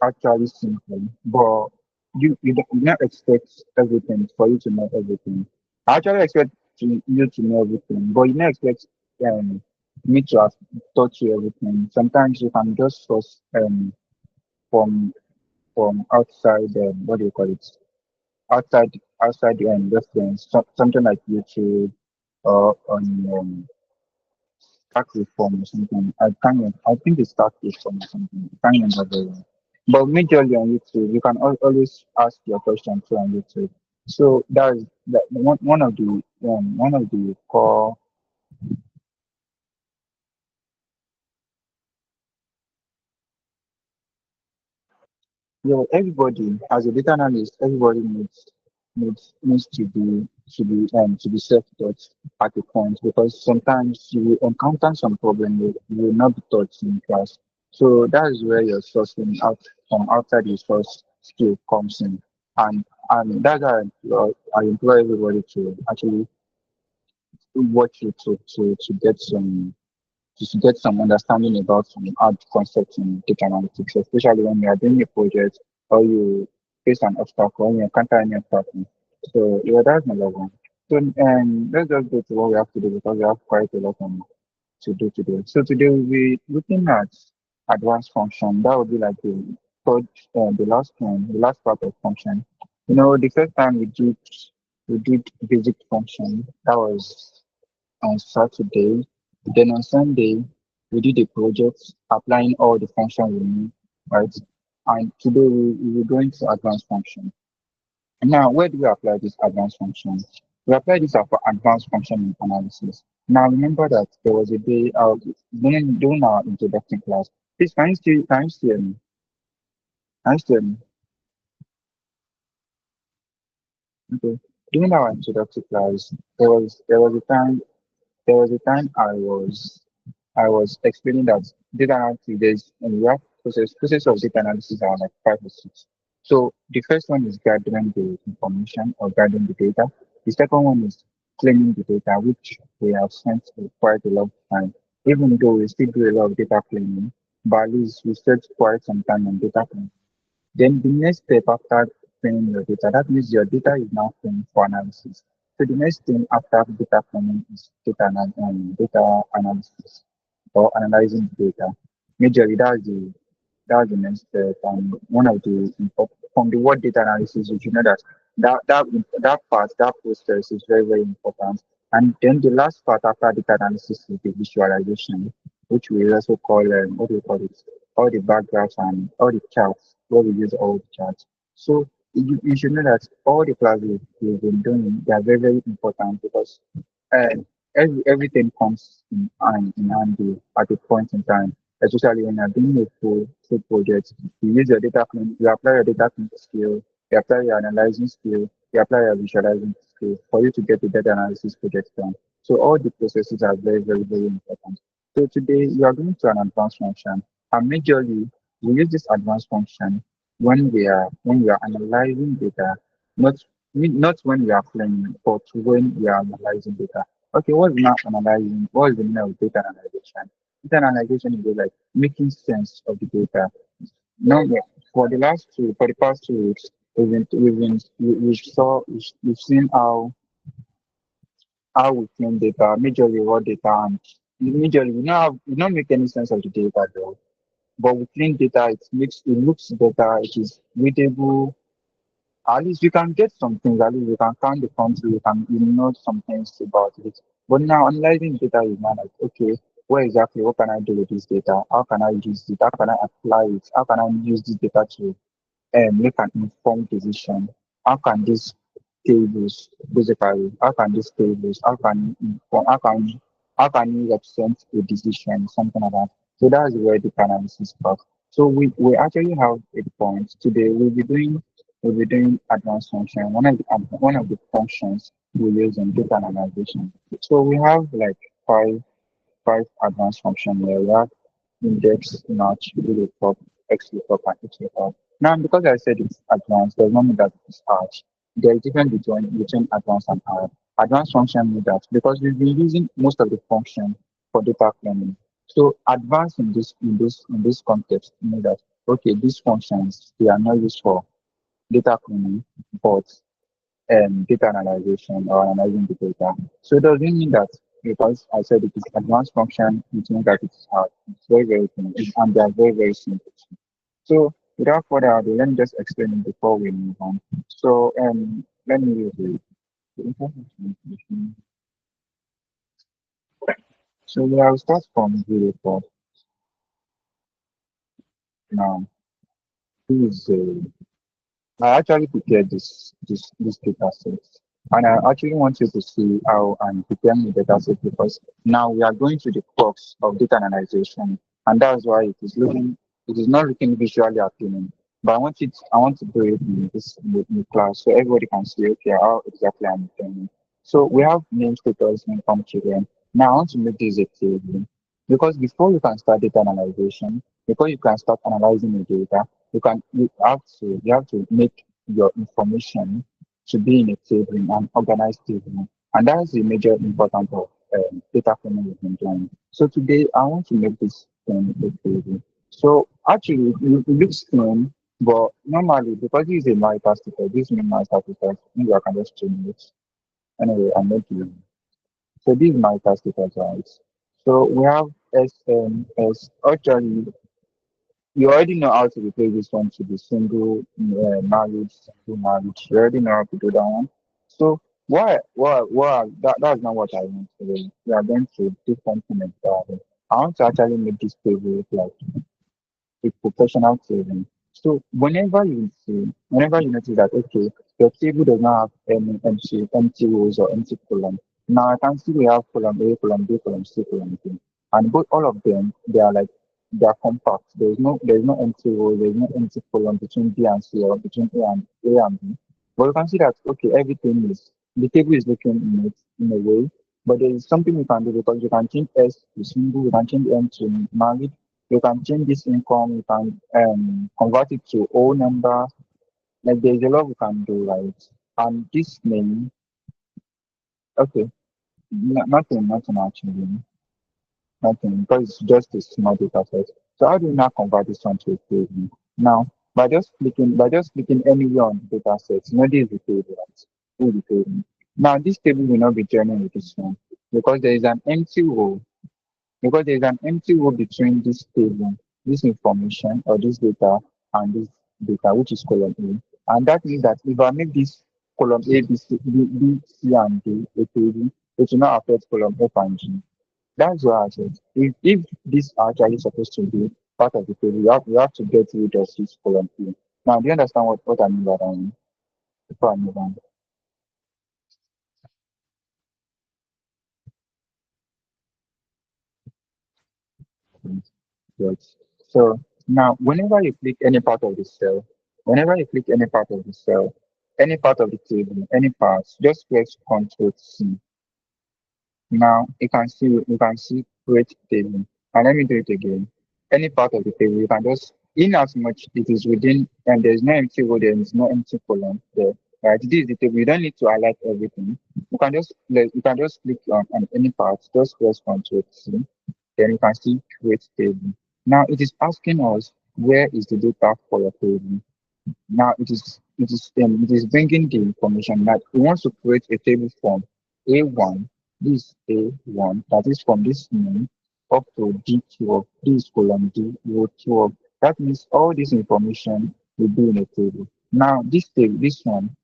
actually simple, but you not expect everything for you to know everything. I actually expect you to know everything, but you not expect um, me to have taught you everything. Sometimes you can just source from outside, what do you call it? Outside the reference, something like YouTube or on Stack Reform or something. I think it's Stack Reform or something. I can't remember very well. But majorly on YouTube, you can always ask your question too on YouTube. So that's that one of the core. Everybody as a data analyst, everybody needs to be self-taught at a point, because sometimes you will encounter some problem you will not be taught in class. So that is where your sourcing out from outside your source skill comes in. And that's why I implore everybody to actually watch you to get to get some understanding about some hard concepts in data analytics, especially when you are doing a project or you face an obstacle or you encounter any obstacle. So yeah, that's number one. So let's just go to what we have to do, because we have quite a lot to do today. So today we'll be looking at advanced function. That would be like third, the last one, the last part of function. The first time we did basic function. That was on Saturday. Then on Sunday, we did a project applying all the functions we need, right? And today we will go into advanced function. Now, where do we apply this advanced function? We apply this for advanced function analysis. Now, remember that there was a day during our introduction class. Please, can you still, can you still, okay. During our introductory class, there was a time I was explaining that data analysis, we have process of data analysis are like five or six. So the first one is gathering the information or gathering the data. The second one is cleaning the data, which we have spent quite a lot of time. Even though we still do a lot of data cleaning, but at least we spent quite some time on data cleaning. Then the next step after cleaning your data, that means your data is now clean for analysis. So the next thing after data cleaning is data analysis or analyzing the data. Majorly, that's the next step. And one of from the word data analysis, you should know that part, that process is very, very important. And then the last part after data analysis is the visualization, which we also call, what do we call it? All the bar graphs and all the charts, where we use all the charts. So you should know that all the classes we've been doing, they are very, very important, because uh, everything comes in handy at a point in time, especially when you're doing a full project. You use your data clean, you apply your data cleaning skill, you apply your analyzing skill, you apply your visualizing skill for you to get the data analysis project done. So all the processes are very, very, very important. So today we are going to an advanced function, and majorly we use this advanced function when we are analyzing data, not not when we are playing, but when we are analyzing data. Okay, what's now analyzing? What is the meaning of data analyzation? Data analyzation is like making sense of the data. Now, for the past 2 weeks, we've seen how we clean data, majorly raw data, and majorly we not make any sense of the data though. But with clean data, it looks better, it is readable. At least you can get some things, at least you can count the country, you know some things about it. But now analyzing data is not like, okay, what can I do with this data? How can I use it? How can I apply it? How can I use this data to make an informed decision? How can these how can inform, how can you represent a decision, something like that. So that's where the analysis starts. So we actually have a point today. We'll be doing advanced function. One of the functions we use in data analyzation. So we have like five advanced functions here. We have index, match, VLOOKUP, XLOOKUP, and XLOOKUP. Now, because I said it's advanced, does not mean that it's hard. There is difference between advanced and hard. Advanced function means that because we've been using most of the function for data cleaning. So advanced in this context means that okay, these functions, they are not used for data cleaning, but data analyzation or analyzing the data. So it doesn't mean that because I said it is advanced function, it means that it is hard. It's very, very simple, and they are very, very simple. So without further ado, let me just explain it before we move on. So let me use the information. So we will start from zero for now. This is I actually prepared this data set, and I actually want you to see how I'm preparing the data set because now we are going to the crux of data analyzation, and that's why it is not looking visually appealing. But I want to do it in in class so everybody can see okay how exactly I'm doing it. So we have name, status, income, children. Now I want to make this a table because before you can start data analyzation, before you can start analyzing the data you have to make your information to be in a table, in an organized table. And that is the major importance of data cleaning we've been doing. So today I want to make this thing a table. So actually it looks clean, but normally because this is a marital status, this means marital status, maybe I can just change it. Anyway, I made the so this is marital status, right? So we have SMS. Actually, you already know how to replace this one to the single marriage, single marriage. You already know how to do that one. So that's not what I want today. We are going to do something entirely. I want to actually make this table look like a professional saving. So whenever you notice that okay, your table does not have any empty rows or empty column. Now I can see we have column A, column B, column C, column D, and both all of them they are compact. There is no empty row, there is no empty column between B and C or between A and B. But you can see that okay, everything is the table is looking in it in a way. But there is something you can do because you can change S to single, you can change M to married, you can change this income, you can convert it to whole number. Like there's a lot we can do, right? And this name, okay, nothing actually, nothing, because it's just a small data set. So how do you now convert this one to a table? Now, by just clicking anywhere on the data set, you know this is the table, right? This is the table. Now this table will not be joining with this one because there is an empty row because there's an empty row between this table, this information or this data and this data, which is column A. And that means that if I make this column A, B, C, and D a table, it will not affect column F and G. That's what I said. If this are actually supposed to be part of the table, you have to get rid of this column A. Now, do you understand what I mean by that one? Before I move on. Yes. So now, whenever you click any part of the cell, any part of the table, any part, just press Ctrl C. Now you can see create table. And let me do it again. Any part of the table, you can just in as much it is within and there's no empty row, there is no empty column there. Right, this is the table. You don't need to highlight everything. You can just click on any part, just press Ctrl C, then you can see create table. Now it is asking us where is the data for your table. Now it is bringing the information that we want to create a table from A1, this A1, that is from this name up to D12, this column D row 12. That means all this information will be in a table. Now this one,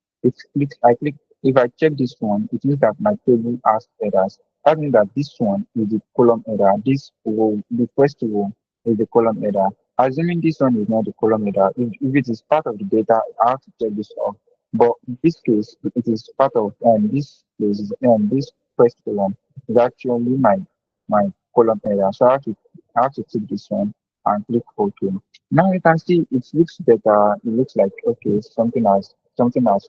I click if I check this one, it means that my table has headers. That means that this one is the column header, this row, the first row is the column header. Assuming this one is not the column header, if it is part of the data, I have to check this off. But in this case, it is part of this place, this first column is actually my column header. So I have to tick this one and click OK. Now you can see it looks better. It looks like okay, something has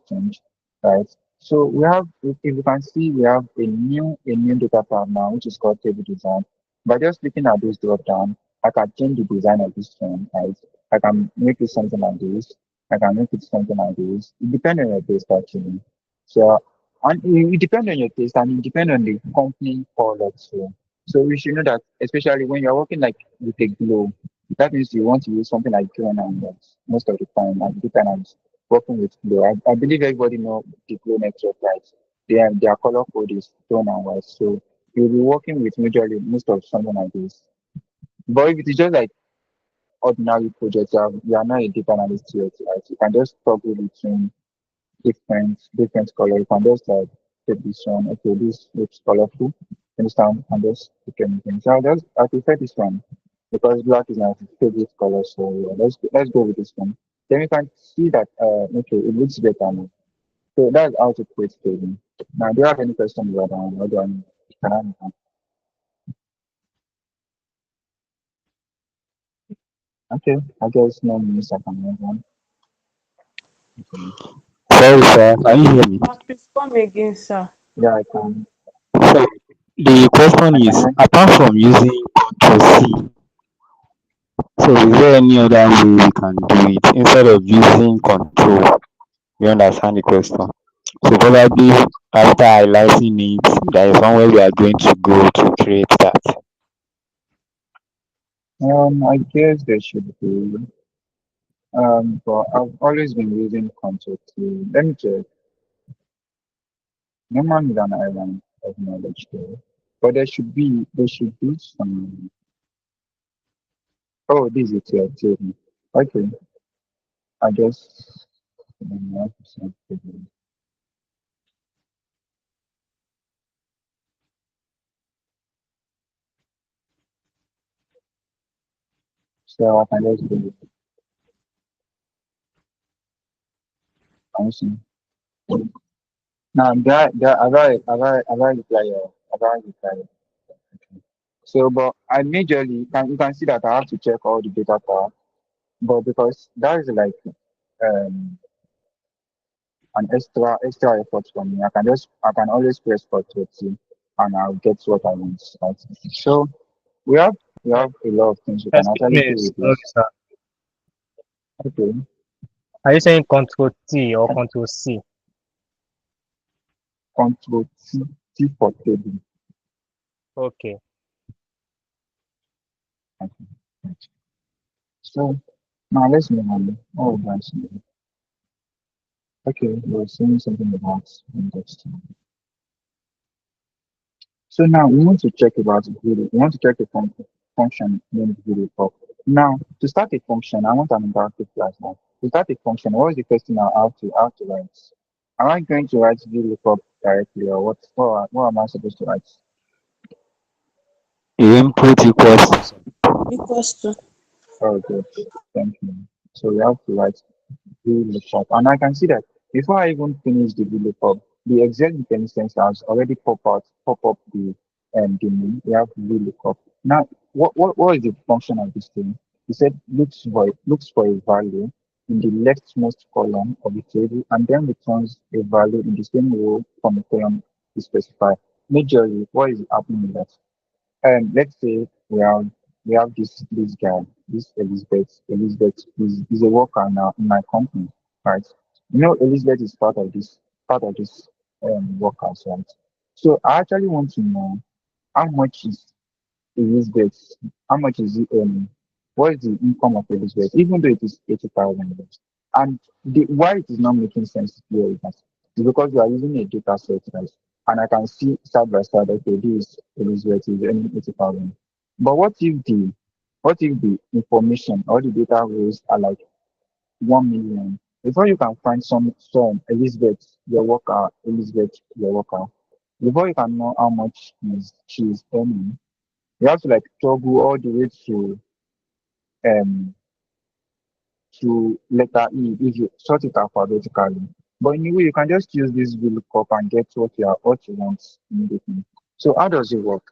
changed, right? So we have, if you can see, we have a new data tab now, which is called table design. By just clicking at this drop down, I can change the design of this phone, right? I can make it something like this. I can make it something like this. It depends on your taste actually. So and it depends on your taste and it depends on the company color too. So we should know that especially when you're working like with a glow, That means you want to use something like Glow network most of the time, and data analyst working with Glow. I believe everybody know the Glow network, right? Their color code is Glow network, so you'll be working with majorly most of something like this. But if it is just like ordinary projects, you are not a data analyst yet, right? You can just toggle between different color. You can just like take this one. Okay, this looks colorful. Understand? And just pick anything. So I prefer this one because black is my favorite color. So yeah, let's go with this one. Then you can see that okay, it looks better now. So that's how to create trading. Now, do you have any questions about that one? Or do I can I- Okay, I guess no news I can move on. Okay. Sorry, sir. Can you hear me? Please come again, sir. Yeah, I can. So the question I can is, hear. apart from using Control C, so is there any other way we can do it instead of using Control? You understand the question? So probably after highlighting it, there is somewhere we are going to go to create that. I guess there should be. But I've always been using Control to let me check. Newman is an island of knowledge there. But there should be some. Oh, this is your theory. Okay, I guess 100% theory. So I can just do it. Function. Now there have I reply your have I reply your- So but I majorly you can see that I have to check all the data part, but because that is like um an extra effort for me. I can always press for 30 and I'll get what I want. Right? So we have we have a lot of things we can Excuse actually me, do with sorry, this. sir. Okay, Are you saying Control T or Control C? Control T for table. Okay. Okay. So now let's move on. Oh, that's okay. We're saying something about index. So now we want to check about video. We want to check the function named video pop. Now to start a function, I want an interactive class now. To start a function, what is the first thing I have to write? Am I going to write video pop directly or what am I supposed to write? Input equals to some. Equals to. Oh good. Thank you. So we have to write VLOOKUP. And I can see that before I even finish the VLOOKUP, the exact instance has already pop up the name. We have VLOOKUP. Now, what is the function of this thing? He said looks for a value in the leftmost column of the table and then returns a value in the same row from the column to specify. Majorly, what is happening in that? Let's say we have this guy, this Elizabeth. Elizabeth is a worker now in my company, right? Elizabeth is part of this workers, right? So I actually want to know how much is Elizabeth, how much is it what is the income of Elizabeth, even though it is 80,000. And why it is not making sense here is that is because we are using a data set, right? And I can see side by side, okay, this Elizabeth is earning 80,000. But what if the information or the data rows are like 1 million? Before you can find some Elizabeth, your worker, Elizabeth, your worker, before you can know how much she is earning, you have to like toggle all the way um to letter E if you sort it alphabetically. But anyway, you can just use this VLOOKUP and get what you want immediately. So how does it work?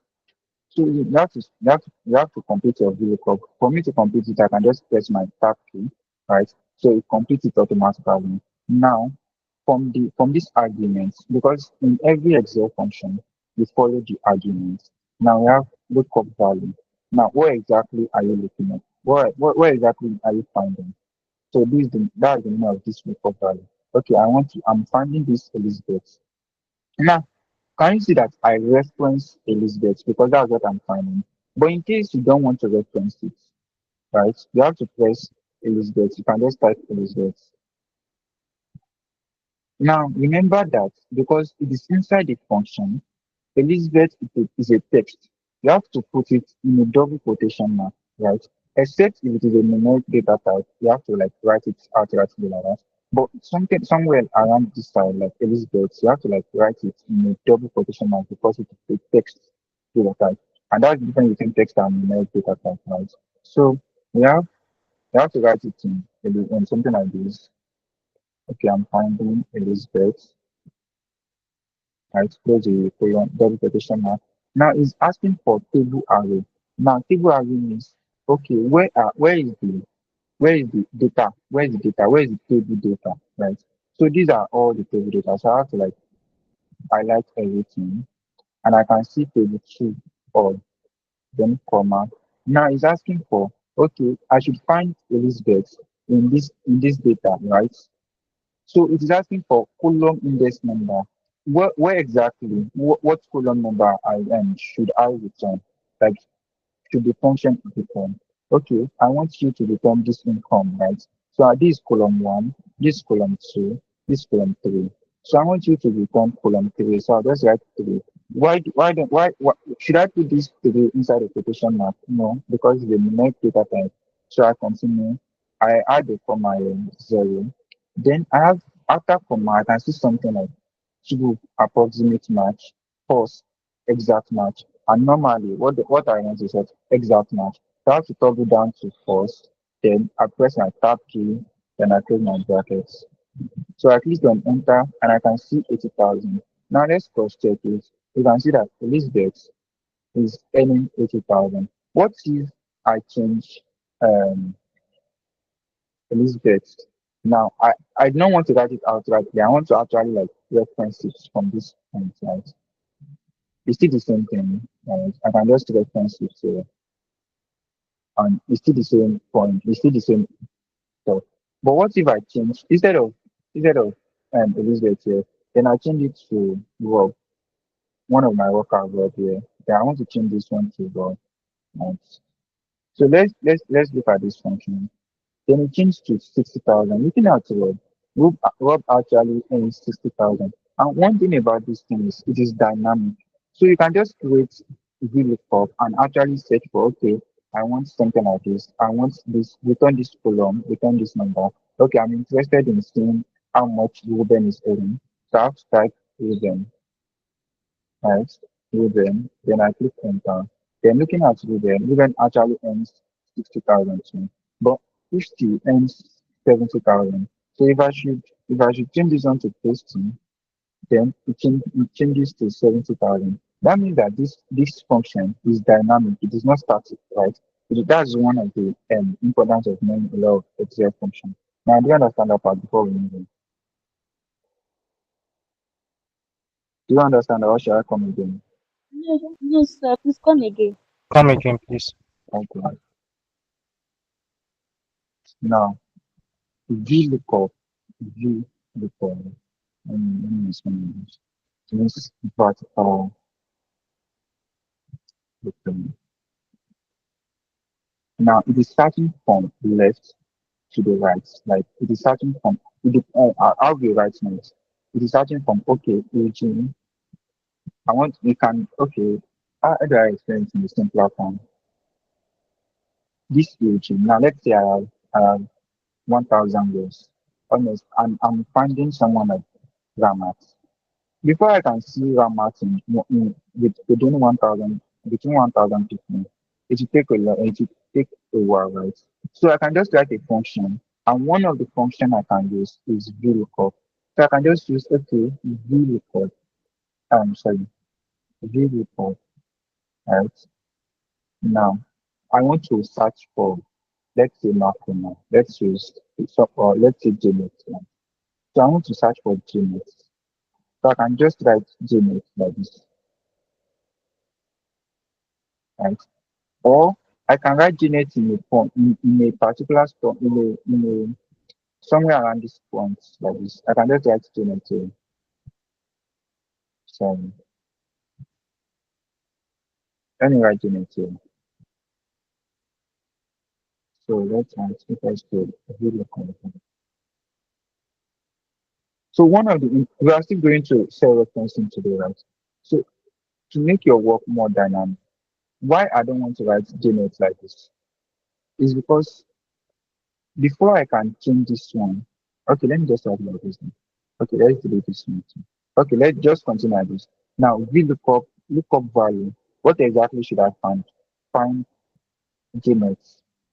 So you have to complete your VLOOKUP. For me to complete it, I can just press my tab key, right? So it completes it automatically. Now, from this argument, because in every Excel function, you follow the argument. Now we have lookup value. Now, what exactly are you looking at? What exactly are you finding? So that's the name of this lookup value. Okay, I'm finding this Elizabeth. Now, can you see that I reference Elizabeth because that's what I'm finding? But in case you don't want to reference it, right? You have to press Elizabeth. You can just type Elizabeth. Now remember that because it is inside the function, Elizabeth is a text. You have to put it in a double quotation mark, right? Except if it is a numeric data type, you have to like write it outrightly like that. But something somewhere around this side, like Elizabeth, you have to like write it in a double quotation mark because it is a text data type. And that's the difference between text and numeric data type, right? So you have to write it in something like this. Okay, I'm finding Elizabeth. Right? Close the colon, double quotation mark. Now it's asking for table array. Now table array means okay, where is the data? Where is the data? Where is the table data? Right? So these are all the table data. So I have to like highlight everything and I can see table two or then comma. Now it's asking for okay, I should find Elizabeth in this data, right? So it is asking for column index number. Where exactly, what column number should I return? Like, should the function return? Okay, I want you to return this income, right? So this is column one, this column two, this column three. So I want you to return column three. So I'll just write three. Why should I put this three inside the quotation mark? No, because it's the numeric data type. So I continue. I add a comma zero. Then I have after comma, I can see something like true approximate match, false exact match. And normally, what I want is that exact match. So I have to toggle down to false. Then I press my tab key. Then I close my brackets. So I click on enter and I can see 80,000. Now let's cross check it. You can see that Elizabeth is earning 80,000. What if I change um, Elizabeth? Now I don't want to write it out right there. I want to actually like reference it from this point, right? It's still the same thing. Right? I can just reference it and it's still the same point. It's still the same stuff. But what if I change instead of Elizabeth here, then I change it to Rob, one of my workers Rob here. Then I want to change this one to Rob. Right? So let's look at this function. Then it changed to 60,000. Looking at Rob actually earns 60,000. And one thing about this thing is it is dynamic. So you can just create VLOOKUP and actually search for, okay, I want something like this. I want this, return this column, return this number. Okay, I'm interested in seeing how much Ruben is earning. So I have to type Ruben, right? Ruben, then I click enter. Then looking at Ruben actually earns 60,000 too. But he still earns 70,000. So if I should change this one to posting, then it changes to 70,000. That means that this function is dynamic. It is not static, right? That's one of the importance of knowing a lot of Excel function. Now, do you understand that part before we move on? Do you understand that or shall I come again? No, no, sir. Please come again. Come again, please. Okay. Now, VLOOKUP, VLOOKUP, let me explain this. Means vertical lookup. Now, it is starting from left to the right. Like it is starting from I'll be right next. It is starting from okay, Eugene. I want you can okay. How do I explain it in the simpler form? This Eugene. Now let's say I have 1,000 rows. Honest, I'm finding someone like Ramat. Before I can see Ramat within 1,000 between 1,000 people, it will take a lot. It will take a while, right? So I can just write a function, and one of the function I can use is VLOOKUP. So I can just use okay VLOOKUP. Sorry, VLOOKUP. Right now, I want to search for let's say Makuna. Let's use so or let's say Janet. Now. So I want to search for Janet. So I can just write Janet like this, right? Or I can write Janet in a form in a particular spot somewhere around this point like this. I can just write Janet here. So let me write Janet here. So let's equals to VLOOKUP. So one of the we are still going to cell referencing today, right? So to make your work more dynamic, why I don't want to write JNet like this is because before I can change this one, okay, let me just write like this. Okay, let's delete this one too. Okay, let's just continue like this. Now lookup value. What exactly should I find? Find JNet,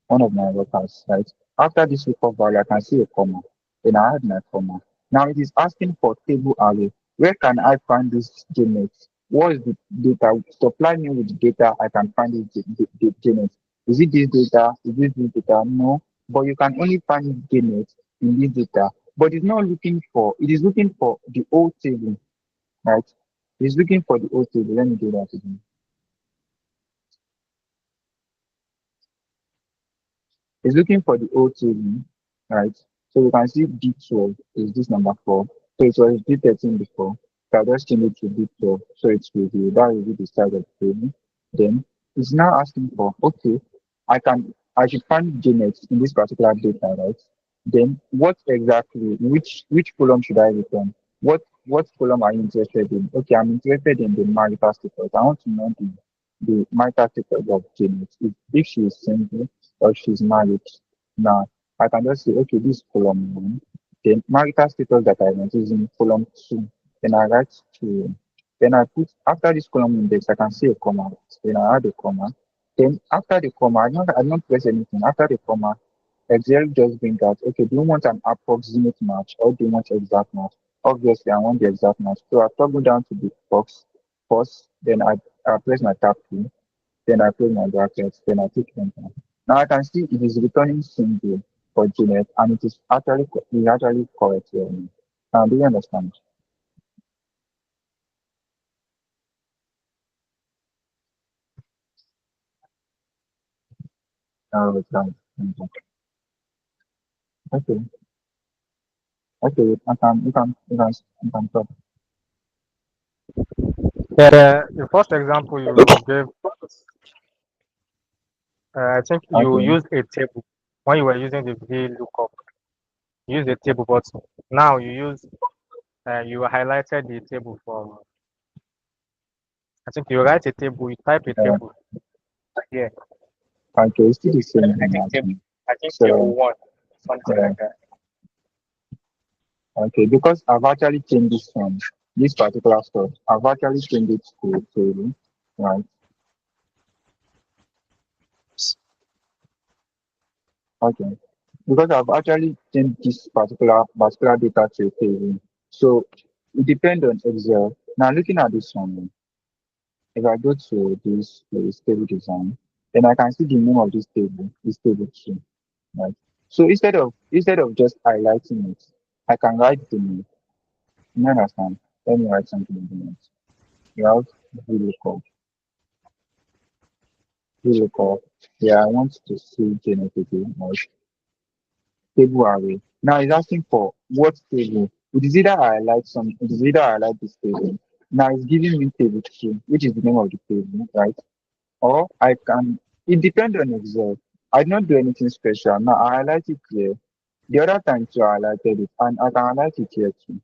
one of my workers, right? After this lookup value, I can see a comma. Then I add my comma. Now it is asking for table array. Where can I find this JNet? What is the data? Supply me with the data I can find this JNet. Is it this data? Is it this data? No. But you can only find JNet in this data. But it's not looking for, it is looking for the old table, right? It's looking for the old table. Let me do that again. It's looking for the old table, right? So you can see D12 is this number 4. So it was D13 before. So I just change it to D12. So it will be that will be the size of the table. Then it's now asking for okay, I should find JNet in this particular data, right? Then what exactly which column should I return? What column are you interested in? Okay, I'm interested in the marital status. I want to know the marital status of JNet. If she is single or she's married. Now, I can just say, okay, this is column 1. Then marital status that I want is in column 2. Then I write 2. Then I put, after this column index, I can see a comma. Then I add a comma. Then after the comma, I don't press anything. After the comma, Excel just bring out, okay, do you want an approximate match or do you want exact match? Obviously, I want the exact match. So I toggle down to the box first, then I press my tab key, then I close my brackets, then I click enter. Now I can see it is returning single for Juliet and it is actually correct here. Now do you understand? Now it's done. Okay. Okay, you can stop. Yeah, the first example you gave, I think you Okay. used a table when you were using the VLOOKUP. You used a table, but now you highlighted the table from. I think you write a table, you type a Uh, table. Yeah, okay, it's still the same I thing think table. actually. I think table So one, something uh, like that. okay, because I've actually changed this one, this particular stuff. I've actually changed it to table, right? Okay. Because I've actually changed this particular data to a table. So it depends on Excel. Now looking at this one, if I go to this place, table design, then I can see the name of this table is table 2, right? So instead of just highlighting it, I can write the name. You understand? Let me write something in the notes. You have VLOOKUP. VLOOKUP. Yeah, I want to see genetic or table array. Now it's asking for what table. It is either I highlight this table. Now it's giving me table 2, which is the name of the table, right? Or I can, it depends on Excel. I did not do anything special. Now I highlight it here. The other time too, I highlighted it, and I can highlight it here too.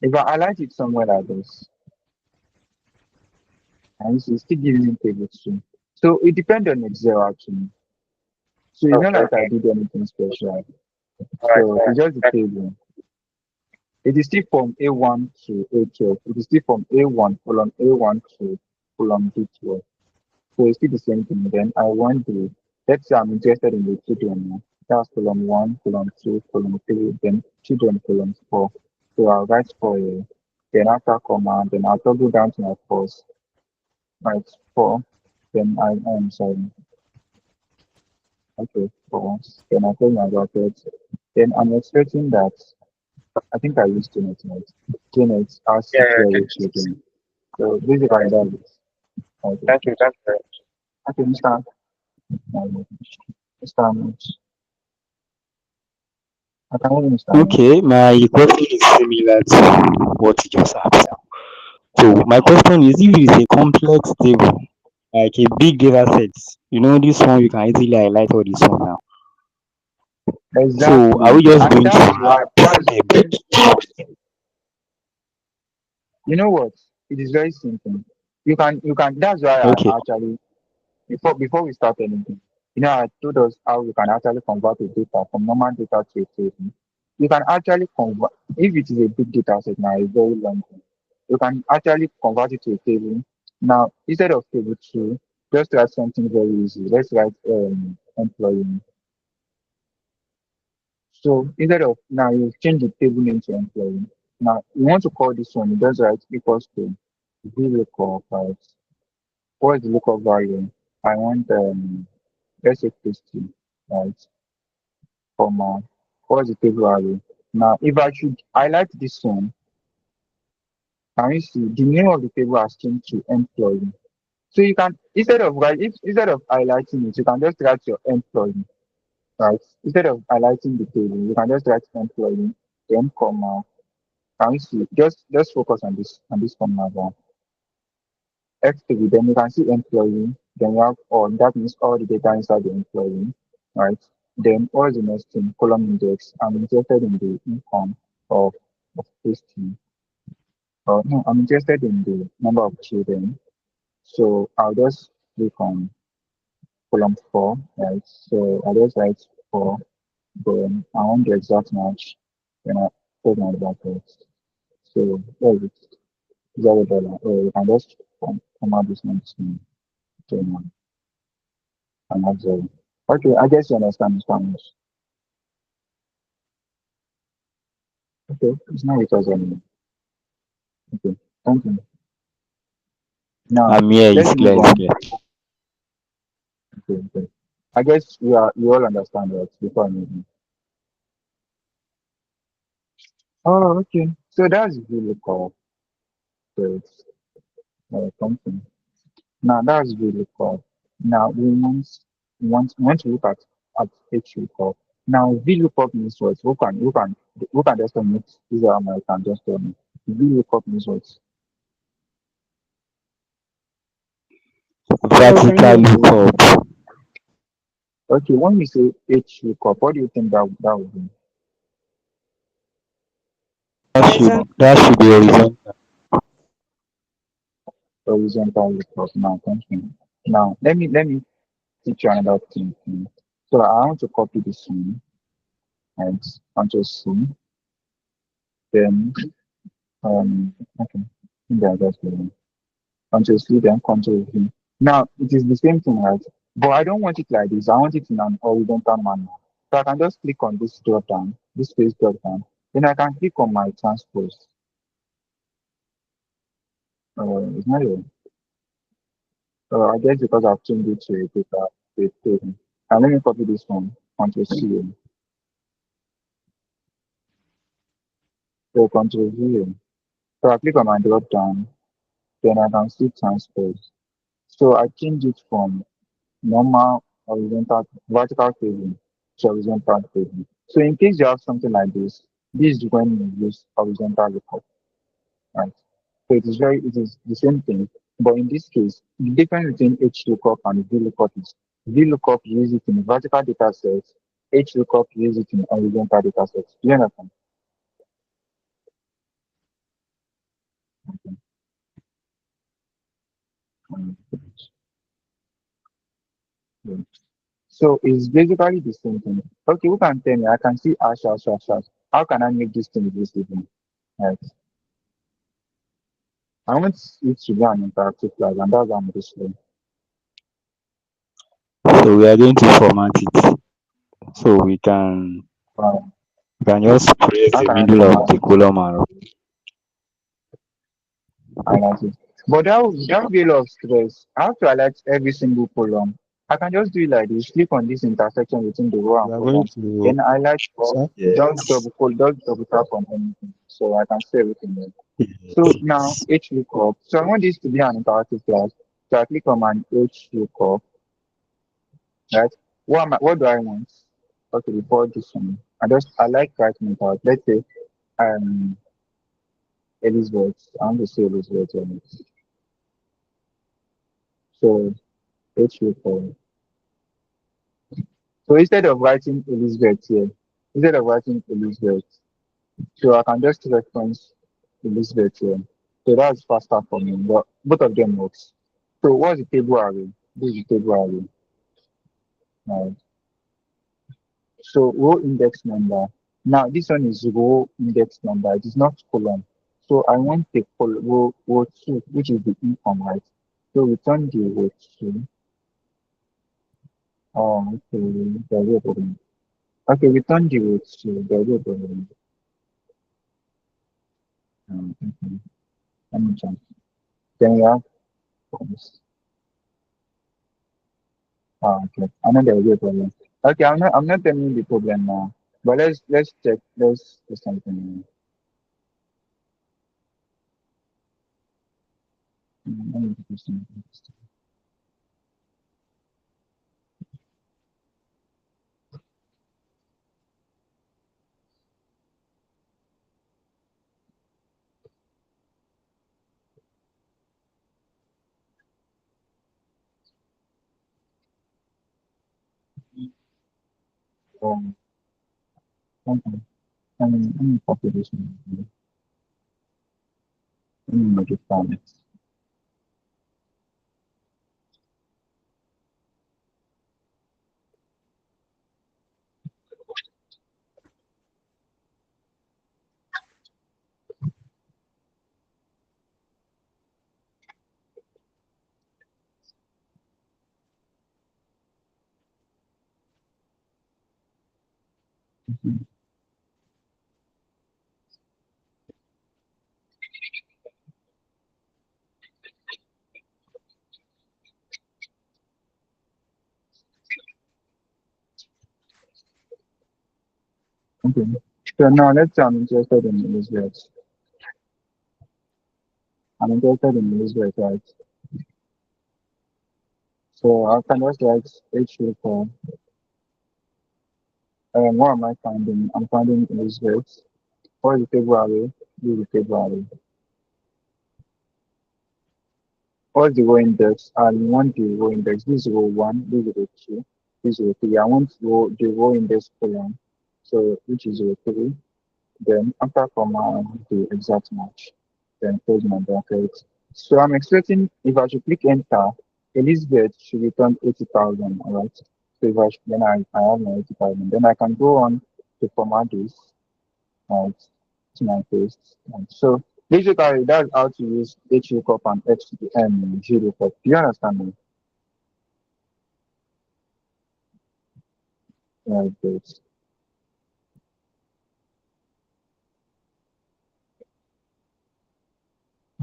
If I highlight it somewhere like this, and it's still giving me table 2. So it depends on Excel actually. So it's not Okay, like I okay. did anything special. All right, So all it's just the right. table. It is still from A1 to A12. It is still from A1 column A1 to column D12. So it's still the same thing. Then I want let's say I'm interested in the children now. That's column 1, column 2, column 3, then children column 4. So I'll write 4 here. Then after comma, then I'll toggle down to my first. Write 4. Then I'm sorry. Okay, 4. Then I close my brackets. Then I'm expecting that I think I used Janet. Janet has Yeah, yeah, security okay. children. So basically All right. that is okay. Thank you very much. Okay, Mr. I can hear you, Mr. Okay, my question is similar to what you just asked. So my question is, if it is a complex table, like a big data set. You know, this one you can easily highlight all this one now. So are we Exactly. just And going to that's have why that's step? you know what? It is very simple. You can that's why Okay. I actually before we start anything, I told us how we can actually convert a data from normal data to a table. You can actually convert if it is a big data set now, a very long thing. You can actually convert it to a table. Now instead of table two, just write something very easy. Let's write employee. So instead of now you change the table name to employee. Now you want to call this one, you just write equals to VLOOKUP, right? What is the lookup value? I want let's say Christy, right? Comma. What is the table value? Now if I should highlight this one, can you see the name of the table has changed to employee. So you can instead of highlighting it, you can just write your employee, right? Instead of highlighting the table, you can just write employee, then comma. Can you see? Just focus on this comma bar. F3, then you can see employee, then you have all, that means all the data inside the employee, right? Then what is the next thing? Column index. I'm interested in the income of this team. No, I'm interested in the number of children. So I'll just click on column 4, right? So I'll just write 4, then I want the exact match, then I put my brackets. So where is it? $0. Oh, you can just come out this next thing. And that's all. Okay, I guess you understand Spanish. Okay, it's not with us anymore. Okay, thank you. Now, I'm here. let's It's move clear. It's on. clear. Okay, okay. I guess you all understand that before I move on. Oh, okay. So that's really cool. So it's something. Now that's really cool. Now we want to look at HLOOKUP. Now VLOOKUP means what? Who can just tell me? Israel American just tell me. VLOOKUP means what? Hello, can you Vertical hear me? lookup. Okay, when we say HLOOKUP, what do you think that would be? Horizon. That should be horizontal. Horizontal lookup. Now, thank you. Now, let me teach you another thing. So I want to copy this one and Control C. Then okay, maybe I just go Control C, then Control V. Now it is the same thing, right? But I don't want it like this. I want it in an horizontal manner. So I can just click on this drop down, this space drop down. Then I can click on my transpose. It's not a I guess because I've changed it to a data table. And let me copy this one onto C. So Control V. So I click on my drop down, then I can see transpose. So I change it from normal horizontal vertical table to horizontal table. So in case you have something like this is when you use horizontal lookup, right? So it is the same thing, but in this case, the difference between HLOOKUP and VLOOKUP is VLOOKUP use it in vertical data sets, HLOOKUP use it in horizontal data sets. Do you understand? Okay. Um, yeah. So it's basically the same thing. Okay, who can tell me? I can see ash, ash, ash, ash. How can I make this thing visible? Right. I want it to be an interactive class, and that's why I'm displaying. So we are going to format it. So Um, we can just press how the can I middle of format the it? column and Highlight it. But that would be a lot of stress. I have to highlight every single column. I can just do it like this. Click on this intersection between the row we and are going column. to Then highlight all. yes. Just double tap on anything, so I can see everything there. So now Yes. H lookup. So I want this to be an interactive class. So I click on my H lookup. Right? What do I want? Okay, before this one, I like writing it out. Let's say um Elizabeth. I want to say Elizabeth on it. So HU4. So instead of writing Elizabeth here, instead of writing Elizabeth, so I can just reference Elizabeth here. So that's faster for me, but both of them works. So what's the table array? This is the table array. Right. So row index number. Now this one is row index number. It is not column. So I want the row two, which is the income, right? So return the row two. Oh, okay, there's a problem. Okay, return the row two. There's a problem. Okay. Let me check. Then we have forms. Okay. I know there will be a problem. Okay, I'm not telling you the problem now. But let's check. Let's do something. Let me do something. Um, okay. Let me copy this one. Let me make it fun. Okay. So now let's say I'm interested in Elizabeth. I'm interested in Elizabeth, right? So I can just write HU for what am I finding? I'm finding Elizabeth. What is the table array? This is the table array. What's the row index? I want the row index. This is row one, this is row two, this is row three. I want the row index column. So which is row three. Then after comma the exact match. Then close my bracket. So I'm expecting if I should click enter, Elizabeth should return 80,000. Alright. So if then I have my 80,000. Then I can go on to format this. Right. To my paste. And so basically that's how to use HLOOKUP and GLOOKUP. Do you understand me? Right, good.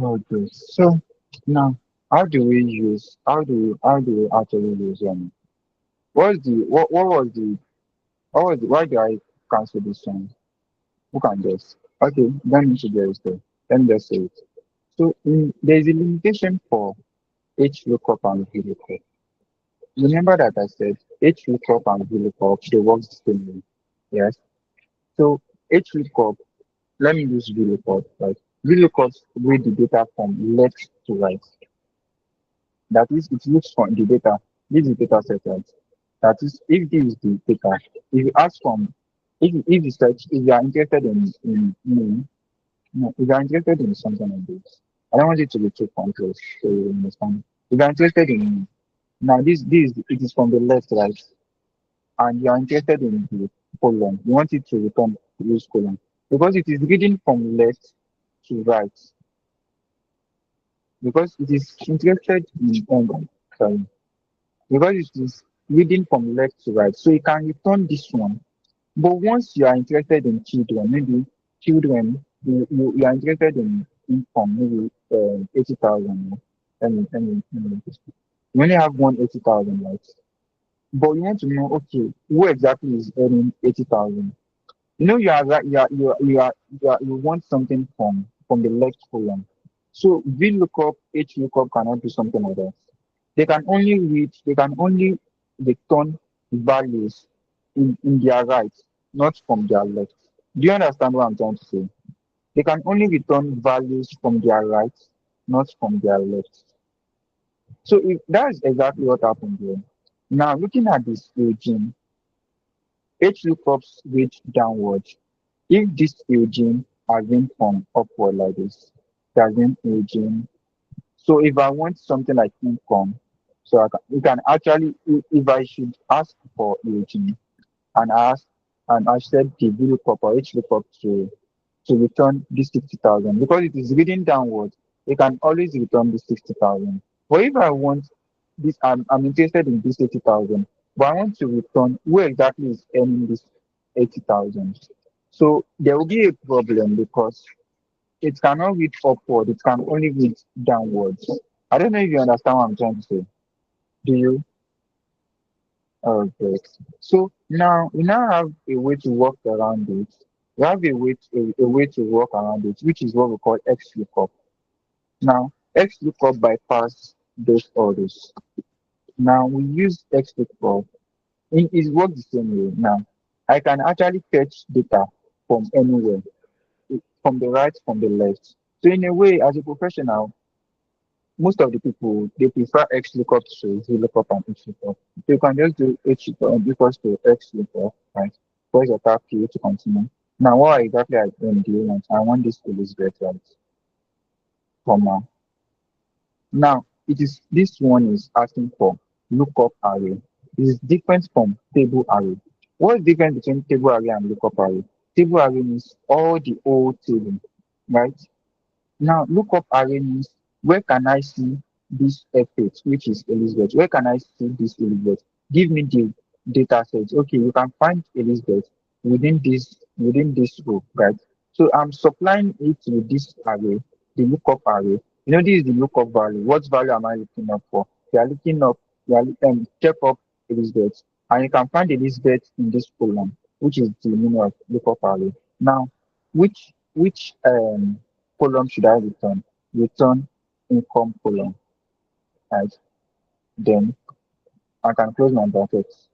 Oh, good. So now, how do we actually use why do I cancel this one? Who can guess? Okay, let me suggest it. Let me just say it. So there's a limitation for HLOOKUP and VLOOKUP. Remember that I said HLOOKUP and VLOOKUP they work the same way. Yes. So HLOOKUP, let me use VLOOKUP. Right? VLOOKUP read the data from left to right. That is, it looks from the data. This is data set, right? That is, if this is the data, if you ask from, if you search, if you are interested in no, if you are interested in something like this, I don't want it to be too complex, so you understand. If you are interested in now, this it is from the left, right, and you are interested in the column. You want it to return to this column because it is reading from left to right because it is interested in sorry because it is reading from left to right. So you can return this one. But once you are interested in children, maybe children, you are interested in income, maybe 80,000. You only have one 80,000, right? But you want to know, okay, who exactly is earning 80,000? You know, you are right, you want something from the left column. So VLOOKUP, HLOOKUP cannot do something like that. They can only return values in their right, not from their left. Do you understand what I'm trying to say? They can only return values from their right, not from their left. So if that's exactly what happened here. Now looking at this regime, H lookups read downward. If this regime has been from upward like this, there's been regime. So if I want something like income, so you can actually, if I should ask for regime and ask and I said the VLOOKUP or HLOOKUP to return this 60,000 because it is reading downwards, it can always return this 60,000. But if I want this, I'm interested in this 80,000, but I want to return where exactly is earning this 80,000. So there will be a problem because it cannot read upward, it can only read downwards. I don't know if you understand what I'm trying to say. Do you? Okay. So now we now have a way to work around it. We have a way to work around it, which is what we call XLOOKUP. Now, XLOOKUP bypass those orders. Now we use XLOOKUP. It works the same way. Now, I can actually fetch data from anywhere, from the right, from the left. So in a way, as a professional, most of the people they prefer XLOOKUP to VLOOKUP and HLOOKUP. So you can just do HLOOKUP equals to XLOOKUP, right? Press your tab key to continue. Now, what exactly I do you want? I want this to Elizabeth, right? Comma. Now, it is this one is asking for lookup array. It is different from table array. What is different between table array and lookup array? Table array means all the old table, right? Now, lookup array means where can I see this F8, which is Elizabeth? Where can I see this Elizabeth? Give me the data set. Okay, you can find Elizabeth within this row, right? So I'm supplying it with this array, the lookup array. You know, this is the lookup value. What value am I looking up for? You are looking up, check up Elizabeth, and you can find Elizabeth in this column, which is the meaning of lookup array. Now, which column should I return? Return income column, right? Then I can close my brackets.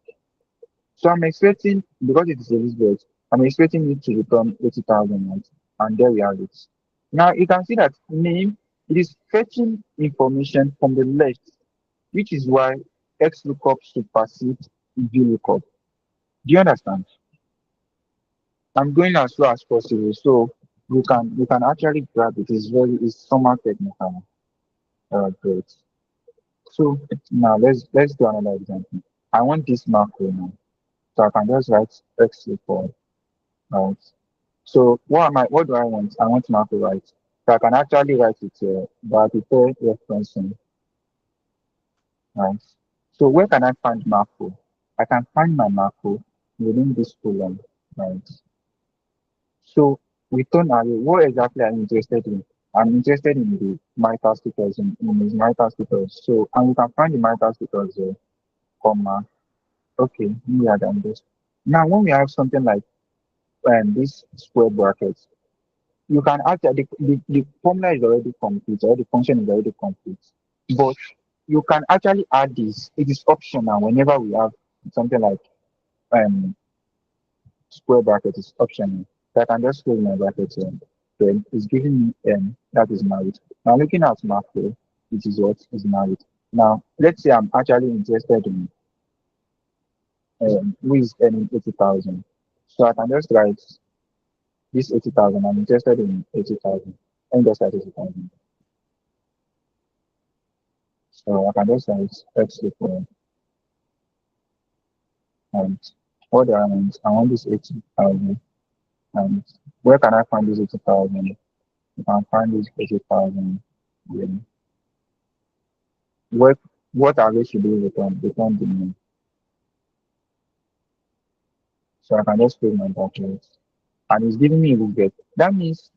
So I'm expecting, because it is Elizabeth, I'm expecting it to return 80,000, right? And there we have it. Now you can see that name, it is fetching information from the left, which is why XLOOKUP supersedes VLOOKUP. Do you understand? I'm going as slow as possible, so you can actually grab it. It's somewhat technical. Great. So now let's do another example. I want this macro now. So I can just write X equal, right? So what do I want? I want macro, right? So I can actually write it here, but I prefer referencing, right? So where can I find macro? I can find my macro within this column, right? So return array, what exactly I'm interested in? I'm interested in the marital status, in his marital status. So, and we can find the marital status here, comma. Okay, we are done this. Now, when we have something like this square brackets, you can actually, the formula is already complete, or the function is already complete. But you can actually add this. It is optional whenever we have something like um square bracket is optional. So I can just close my bracket here. Then it's giving me that is married. Now looking at macro, it is what is married. Now let's say I'm actually interested in who is earning 80,000. So I can just write this 80,000. I'm interested in 80,000. And just write 80,000. So I can just write X equal and what do I want? I want this 80,000. And where can I find this 80,000? You can find this 80,000. What what array should we return? Return the name. So I can just fill my brackets. And it's giving me Elizabeth. That means,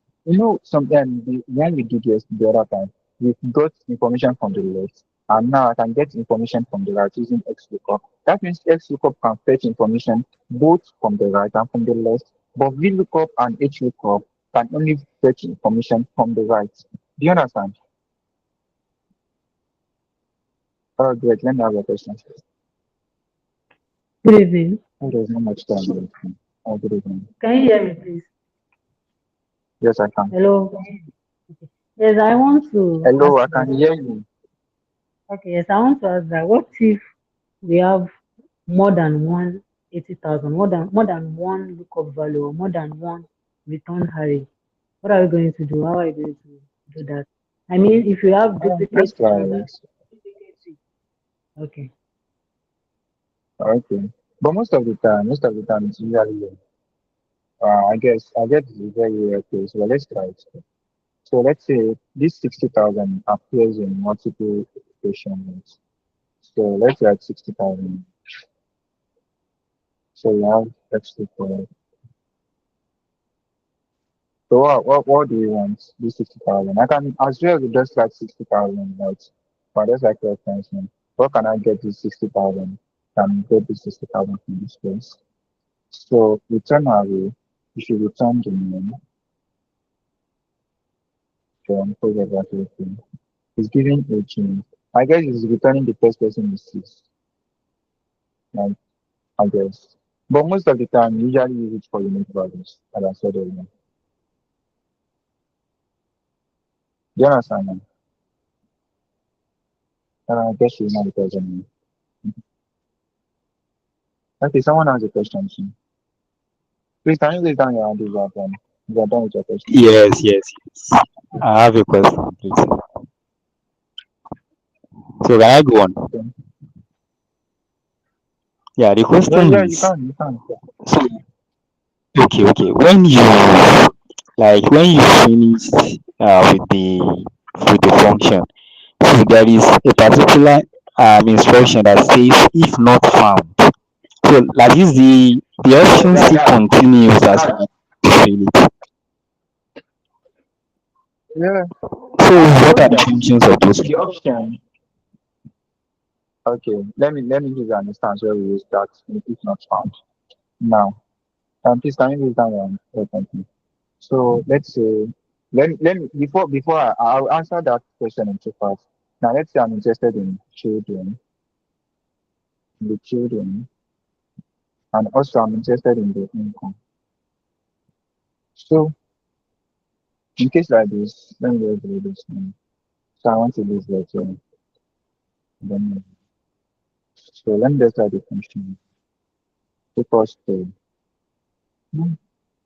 sometimes when we did this the other time, we got information from the left, and now I can get information from the right using XLOOKUP. That means XLOOKUP can fetch information both from the right and from the left, but VLOOKUP and HLOOKUP can only fetch information from the right. Do you understand? Oh, great. Let me have a question. Good evening. Oh, there's not much time left. Oh, good evening. Can you hear me, please? Yes, I can. Hello. Yes, I want to Hello, ask I about. can hear you. Okay, yes, I want to ask that. What if we have more than one 80,000, more than one lookup value, or more than one return array? What are we going to do? How are you going to do that? I mean, if you have Let's duplicate try two, it. okay. Okay. But most of the time, it's usually I guess it's a very rare case. But let's try it. So let's say this 60,000 appears in multiple equations. So let's write 60,000. So we have x equal. So what do you want? This 60,000. I can as well as just like 60,000, right? But that's like reference. What can I get this 60,000? Can get this 60,000 from this place. So return array, you should return the name from project activity. It's giving 18. I guess it's returning the first person is 6, like I guess. But most of the time, we usually use it for unique values, as I said earlier. Do you understand? Man? I guess you know the question. Okay, someone has a question. Soon. Please, can you raise down your hand if you are done with your question? Yes, yes, yes. I have a question, please. So can I go on? Okay. Yeah, the Yeah, question yeah, you is, can, you can. so okay, okay. When you finish with the function, so there is a particular instruction that says if not found. So like is the option Yeah, still continues as yeah, you fill it. yeah. So I what told are you the that functions of those? the option. Okay, let me give you an instance where we use that if not found. Now, please can you use that one? Thank you. So let's say let me before I'll answer that question in two parts. Now let's say I'm interested in the children, and also I'm interested in the income. So in case like this, let me just do this one. So I want to use that then so let me just write the function equals to hmm,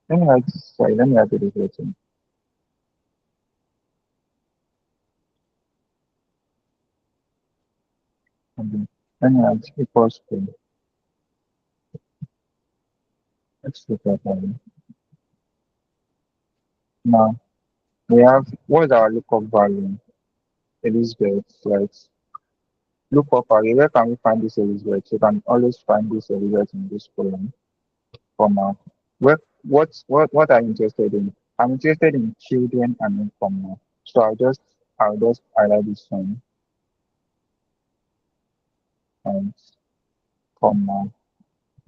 let me write this letter. And then let me write equals to let's look at that. Now we have what is our lookup value? Elizabeth, right? Look up array. Where can we find this Elizabeth? You can always find this Elizabeth in this column comma. Where what are you interested in? I'm interested in children and in comma. So I'll just highlight this one and comma.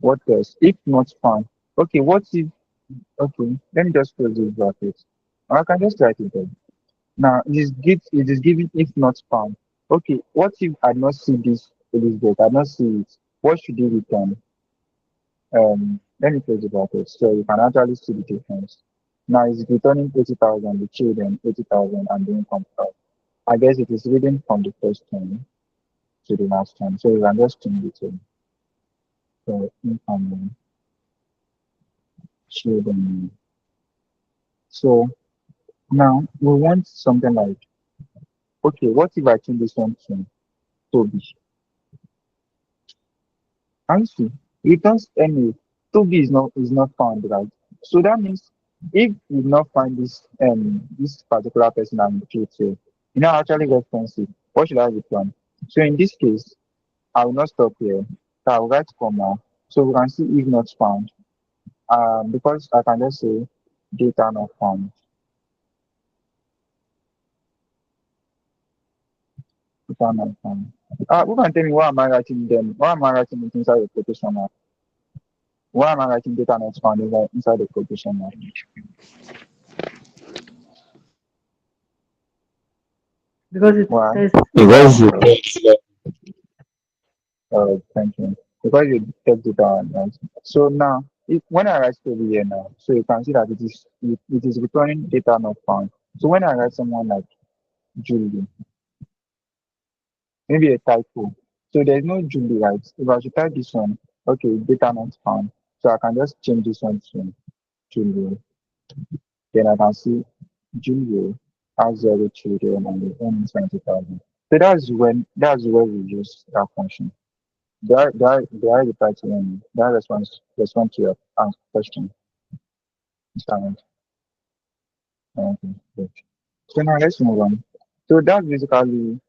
What else? If not found. Okay, what if okay, let me just close this bracket. Or I can just write it there. Now it is giving if not found. Okay, what if I not see this Elizabeth? I not see it. What should you return? Let me close the bracket so you can actually see the difference. Now it's returning 80,000, the children 80,000, and the income tax. I guess it is reading from the first one to the last one, so you can just change it to income children. So now we want something like, okay, what if I change this one to Toby? And see, returns anyway. Toby is not found, right? So that means if you not find this particular person I'm looking to, you know actually reference it. What should I return? So in this case, I will not stop here. So I will write comma. So we can see if not found. Because I can just say data not found. Data not found. Who can tell me why am I writing them? Why am I writing it inside the quotation mark? Why am I writing data not found inside the quotation mark? Because it Why? says Why Because am I the writing? text like, Thank you. Because you take it down, right? So now, when I write over here now, so you can see that it is returning data not found. So when I write someone like Julie, maybe a typo. So there's no Julie, right? If I should type this one, okay, data not found. So I can just change this one to Julio. Then I can see Julio has 0 children and they earn 20,000. So that's where we use that function. They are reply to that response to your question. Silent. Okay, good. So now let's move on. So that's basically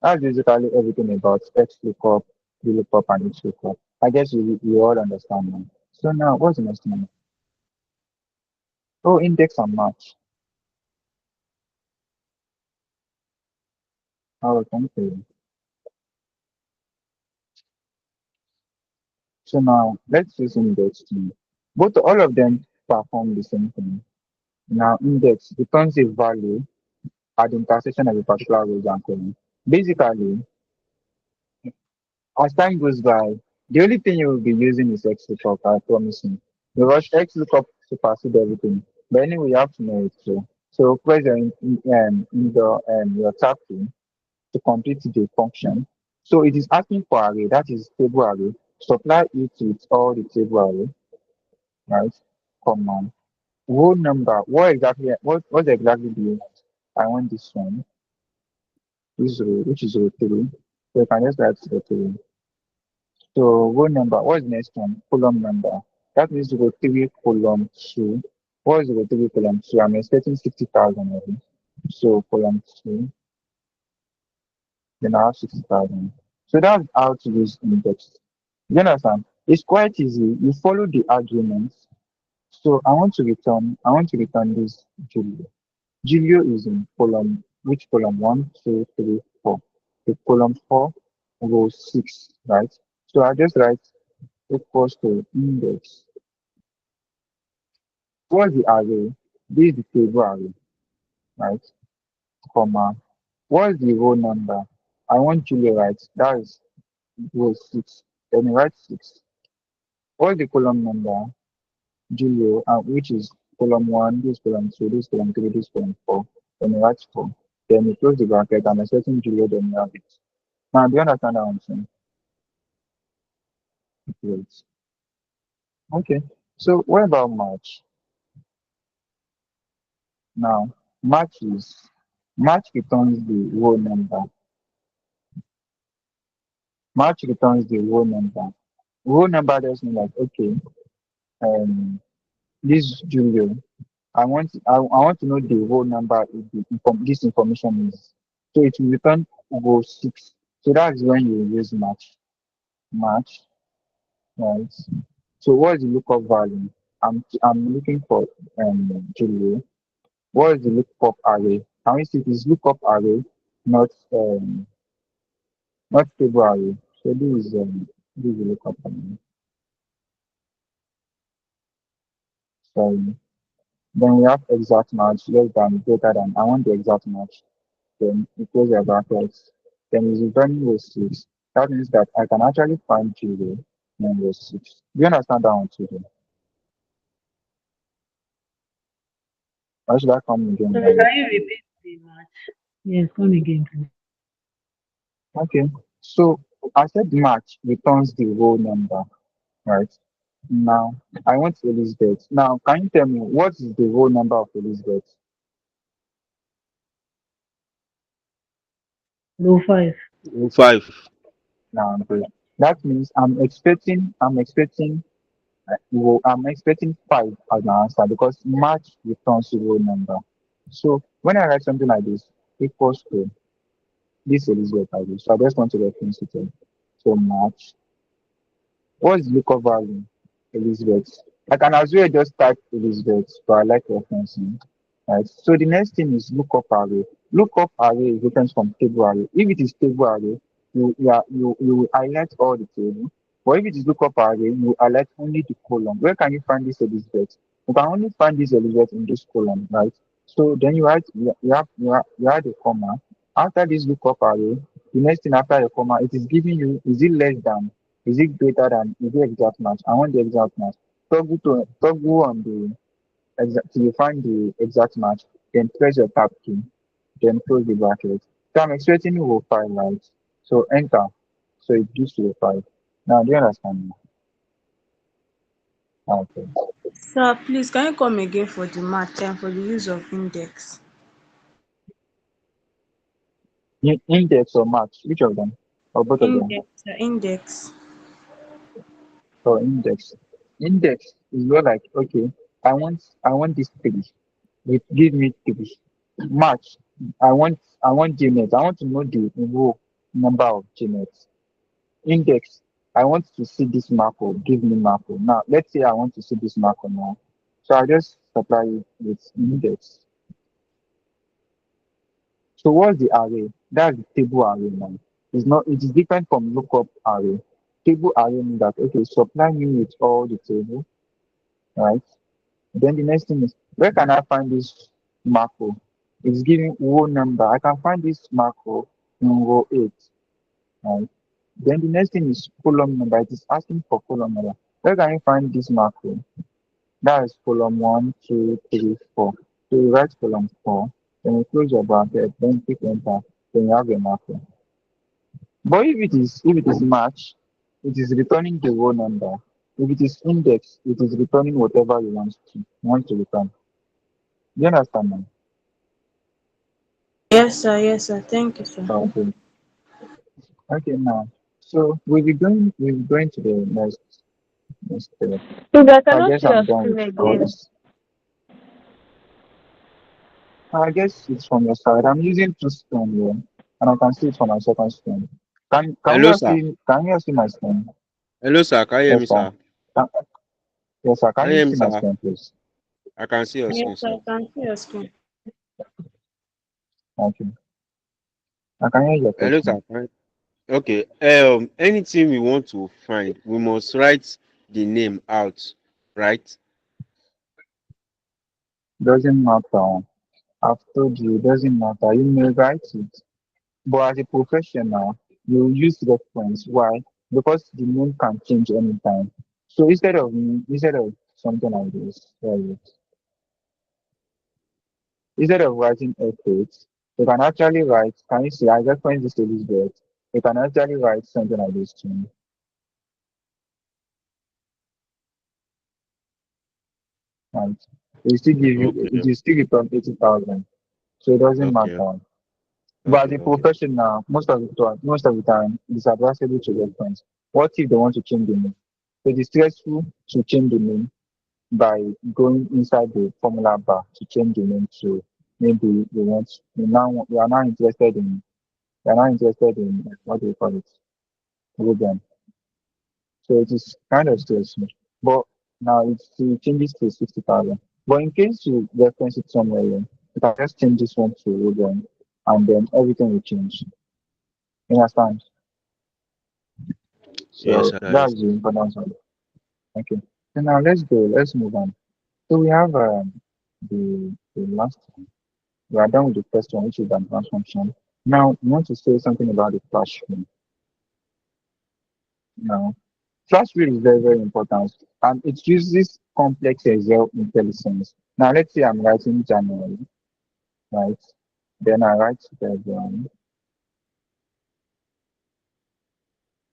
everything about X lookup, VLOOKUP, and X lookup. I guess you all understand now. So now what's the next one? Oh, index and match. Oh, thank you. So now let's use index to both all of them perform the same thing. Now index returns a value at the intersection of a particular rows and column. Basically, as time goes by, the only thing you will be using is XLOOKUP, I promise you. Because XLOOKUP supersedes everything. But anyway, you have to know it too. So press your tab key to complete the function. So it is asking for array, that is table array. Supply it with all the table array, right? Command. Row number, what exactly do you want? I want this one, this row, which is row 3. So you can just write row 3. So row number, what's the next one? Column number. That means row 3 column 2. What is row 3 column 2? I'm expecting 60,000 of it. So column 2, then I have 60,000. So that's how to use index. You understand? It's quite easy. You follow the arguments. So I want to return this Julio. Julio is in column, which column? 1, 2, 3, 4. The column 4, row 6, right? So I just write equals to index. What's the array? This is the table array, right? Comma. What's the row number? I want Julia, right? That is row 6. Then you write 6. What's the column number? Julio, which is column 1, this column 2, this column 3, this column 4. Then you write 4. Then you close the bracket and expecting Julio, then you have it. Now, do you understand that one? Saying? Great. Okay. So, what about March? Now, Match returns the row number. Match returns the row number. Row number does mean like, okay, um, this Julio, I want to know the row number if this information is. So it will return row 6. So that's when you use match, right? So what is the lookup value? I'm looking for Julio. What is the lookup array? Can we see this lookup array, not not table array? So this is the lookup array. So then we have exact match less than greater than. I want the exact match. Then it goes your brackets. Then it's returning row 6. That means that I can actually find Julio in row 6. Do you understand that one too? Or should I come again? Sorry, can you repeat the match? Yes, come again, please. Okay. So I said match returns the row number, right? Now I want Elizabeth. Now can you tell me what is the row number of Elizabeth? Row 5. Row 5. Now okay. That means I'm expecting 5 as an answer because match returns the row number. So when I write something like this, equals to this Elizabeth ID. So I just want to reference it. So match. What's the lookup value? Elizabeth. I can as well just type Elizabeth, but I like referencing. Right. So the next thing is lookup array. Lookup array is different from table array. If it is table array, you will highlight all the table. But if it is lookup array, you highlight only the column. Where can you find this Elizabeth? You can only find this Elizabeth in this column, right? So then you add a comma. After this lookup array, the next thing after the comma, it is giving you is it less than, is it greater than, is it exact match? I want the exact match. Toggle on the exact till you find the exact match, then press your tab key, then close the bracket. So I'm expecting row 5, right? So enter. So it gives you a 5. Now, do you understand? Okay. Sir, please can you come again for the math and for the use of index? Index or max, which of them? Or both of them? Index, sir, index. Or index. Index is more like, okay, I want this 3. It give me 3. Max, I want JNet. I want to know the row number of JNet. Index, I want to see this macro, give me macro. Now, let's say I want to see this macro now. So I just supply it with index. So what's the array? That's the table array now. It is different from lookup array. Table array means that okay, supply me with all the table, right? Then the next thing is where can I find this macro? It's giving row number. I can find this macro in row 8, right? Then the next thing is column number. It is asking for column number. Where can you find this macro? That is column 1, 2, 3, 4. So you write column 4, then you close your bracket, then click enter, then you have a macro. But if it is match, it is returning the row number. If it is index, it is returning whatever you want to return. Do you understand now? Yes, sir. Yes, sir. Thank you, sir. Okay. Okay now. So we'll be going to the next step. Please, I I cannot guess see I'm your done screen with all again. this. I guess it's from your side. I'm using two screen here, and I can see it from my second screen. Can we Hello, all sir. see my screen? Hello, sir. Can you hear Yes, me, sir. sir? Can, yes, sir. Can Can you you hear me, see my sir? screen, please? I can see your Yes, screen, sir. sir. I can see your screen. Thank you. I can hear your Hello, question. sir. Okay. Anything we want to find, we must write the name out, right? Doesn't matter. I've told you, it doesn't matter. You may write it, but as a professional, you use reference. Why? Because the name can change anytime. So instead of something like this, instead of writing F8, you can actually write, can you see, I reference this to Elizabeth. You can actually write something like this to me. Right? It Okay. will still return 80,000. So it doesn't Okay. matter. But as Okay. a Okay. professional, most of the time, it's advisable to reference. What if they want to change the name? It is stressful to change the name by going inside the formula bar to change the name to maybe you are now interested in what do you call it? Ruben. So it is kind of stressful. But now it changes to 60,000. But in case you reference it somewhere, you can just change this one to Ruben and then everything will change. You understand? Yes, So sir. Yes, that's sir. the importance of it. Okay. So now let's go. Let's move on. So we have the last one. We are done with the first one, which is the advanced function. Now we want to say something about the flash field. Now, flash field is very, very important, and it uses complex Excel intelligence. Now let's say I'm writing January, right? Then I write February.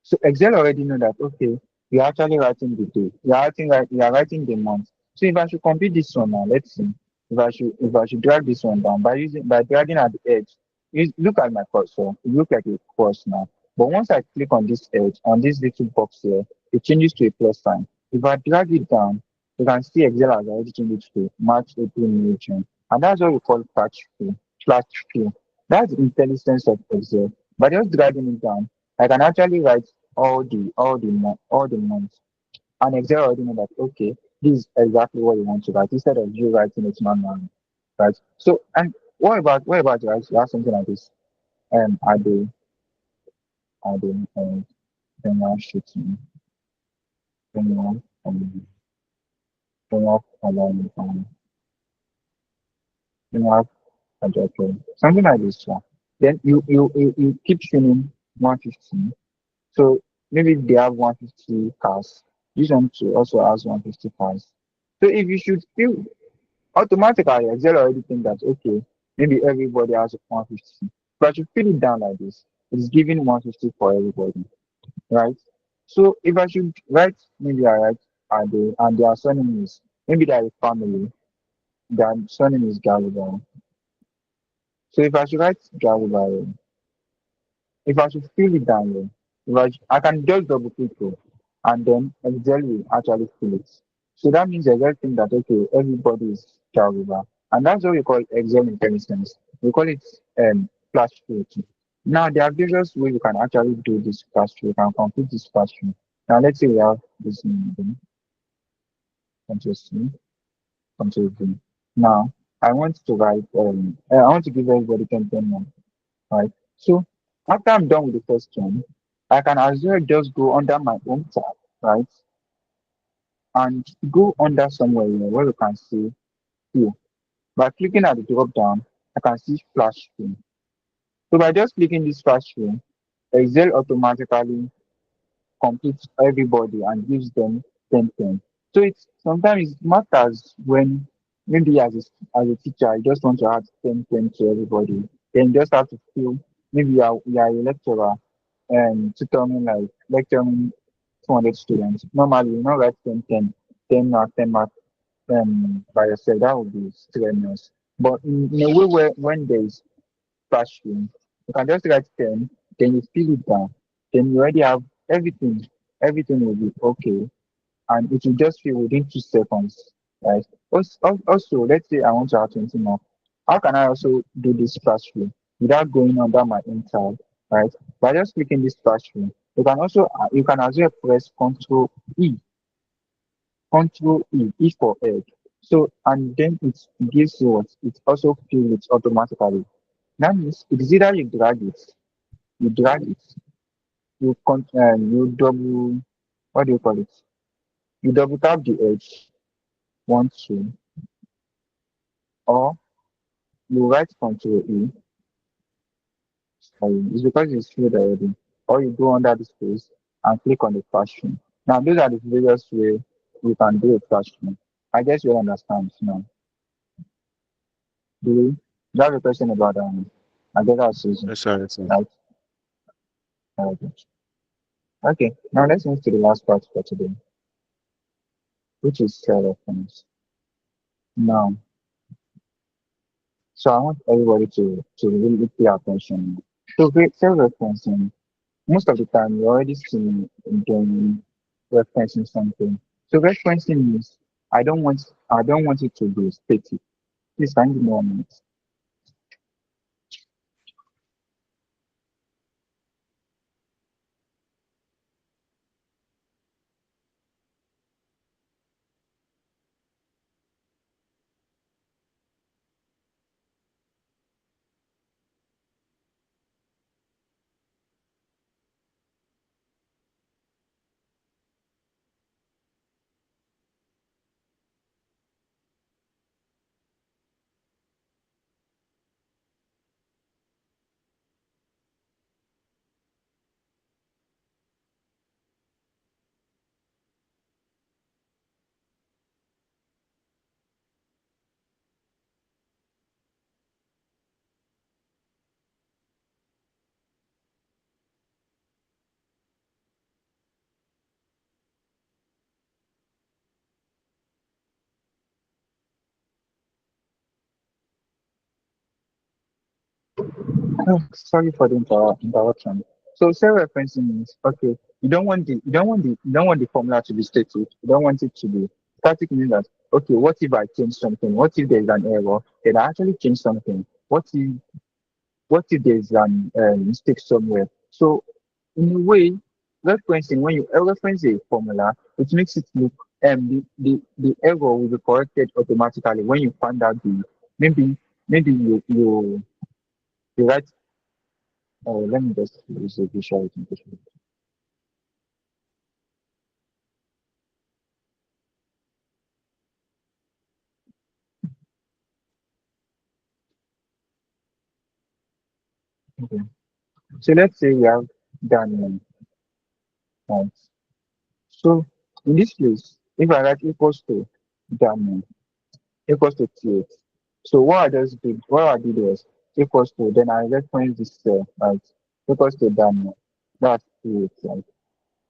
So Excel already know that okay, you're actually writing the day. You're writing the month. So if I should complete this one now, let's see. If I should drag this one down by dragging at the edge, look at my cursor. It look like a cross now. But once I click on this edge, on this little box here, it changes to a plus sign. If I drag it down, you can see Excel has already changed it to March, April, May, June. And that's what we call flash fill. That's the intelligence of Excel. By just dragging it down, I can actually write all the months. And Excel already know that okay, this is exactly what you want to write instead of you writing it manually. Right? So and what about you have something like this? I do general shooting, general general general trajectory. Something like this, yeah. Then you keep shooting 150. So maybe they have 150 cars. This one too also has 150 cars. So if you should feel automatically, Excel already think that okay, maybe everybody has 150. But you fill it down like this. It's giving 150 for everybody, right? So if I should write, maybe I write Ade and their surname is, maybe they are a family, their surname is Garuba. So if I should write Garuba, if I should fill it down here, I can just double click it and then Excel will actually fill it. So that means Excel think that okay, everybody is Garuba. And that's what we call Excel intelligence. We call it flash fill. Now there are various ways you can actually do this flash fill. You can complete this flash fill. Now let's say we have this in Control C, Control V. Now I want to write I want to give everybody 10 more, right? So after I'm done with the first one, I can as well just go under my own tab, right? And go under somewhere here where you can see here. By clicking at the drop down, I can see flash screen. So by just clicking this flash screen, Excel automatically completes everybody and gives them 10 10. So it's sometimes it matters when maybe as a teacher you just want to add 10 10 to everybody. Then you just have to feel maybe you are a lecturer and tutoring like lecturing 200 students. Normally you not write 10 mark, 10 mark by yourself. That would be strenuous. But in a way where when there's classroom. You can just write 10, then you fill it down. Then you already have everything. Everything will be okay. And it will just fill within 2 seconds. Right? Also, let's say I want to have 20 more. How can I also do this classroom without going under my own tab? Right? By just clicking this classroom, you can as well press E, E for egg. So and then it gives you what it also fills it automatically. That means it is either you drag it, you double, what do you call it? You double tap the edge, one, two, or you write Control E, sorry, it's because it's filled already, or you go under the space and click on the fashion. Now, those are the various ways you can do a fashion. I guess you understand now. Do you have a question about I guess that's Susan, Yes, sir. Yes, sir. right? Okay. Okay, now let's move to the last part for today, which is cell reference. Now, so I want everybody to really pay attention. So great self-referencing. Most of the time you already see me doing referencing something. So referencing means I don't want it to be static. Please can you give me 1 minute? Oh, sorry for the interruption. So self-referencing means okay, you don't want the formula to be static. You don't want it to be static means that okay, what if I change something? What if there's an error? Then I actually change something. What if there's an mistake somewhere? So in a way, referencing when you reference a formula, it makes it look the error will be corrected automatically when you find out the maybe you write let me just use a visual representation. Okay. So let's say we have Daniel, right? So in this case, if I write equals to Daniel equals to TH, so what I did was equals to then I reference this right. equals to Daniel. That's 2, right?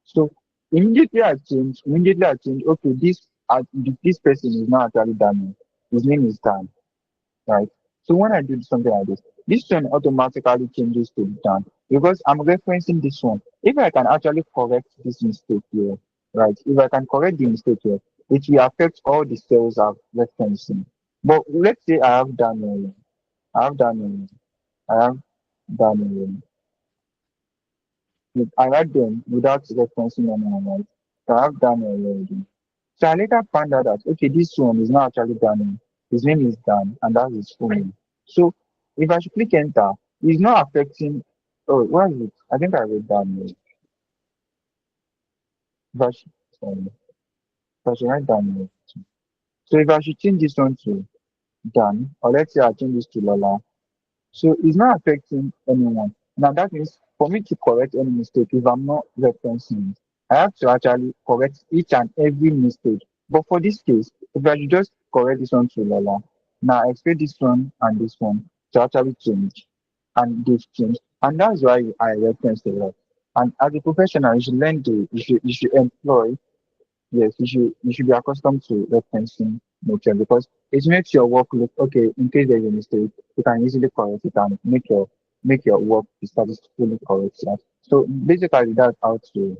So immediately I change, okay, this person is not actually Daniel. His name is Dan, right? So when I do something like this one automatically changes to Dan because I'm referencing this one. If I can actually correct this mistake here, right? If I can correct the mistake here, it will affect all the cells I'm referencing. But let's say I have Daniel, I have Daniel. I write them without referencing anyone, right? So I have Daniel already. So I later found out that okay, this one is not actually Daniel. His name is Dan, and that's his full name. So if I should click enter, it's not affecting. Oh, what is it? I think I wrote Daniel. If I should, sorry, if I should write Daniel. So if I should change this one to Dan, or let's say I change this to Lola, so it's not affecting anyone. Now that means for me to correct any mistake, if I'm not referencing it, I have to actually correct each and every mistake. But for this case, if I should just correct this one to Lola, now I expect this one and this one to actually change. And they've changed. And that's why I reference a lot. And as a professional, you should learn to you should employ. Yes, you should be accustomed to referencing nature because it makes your work look okay. In case there's a mistake, you can easily correct it and make your work be statistically correct. Right? So basically, that's the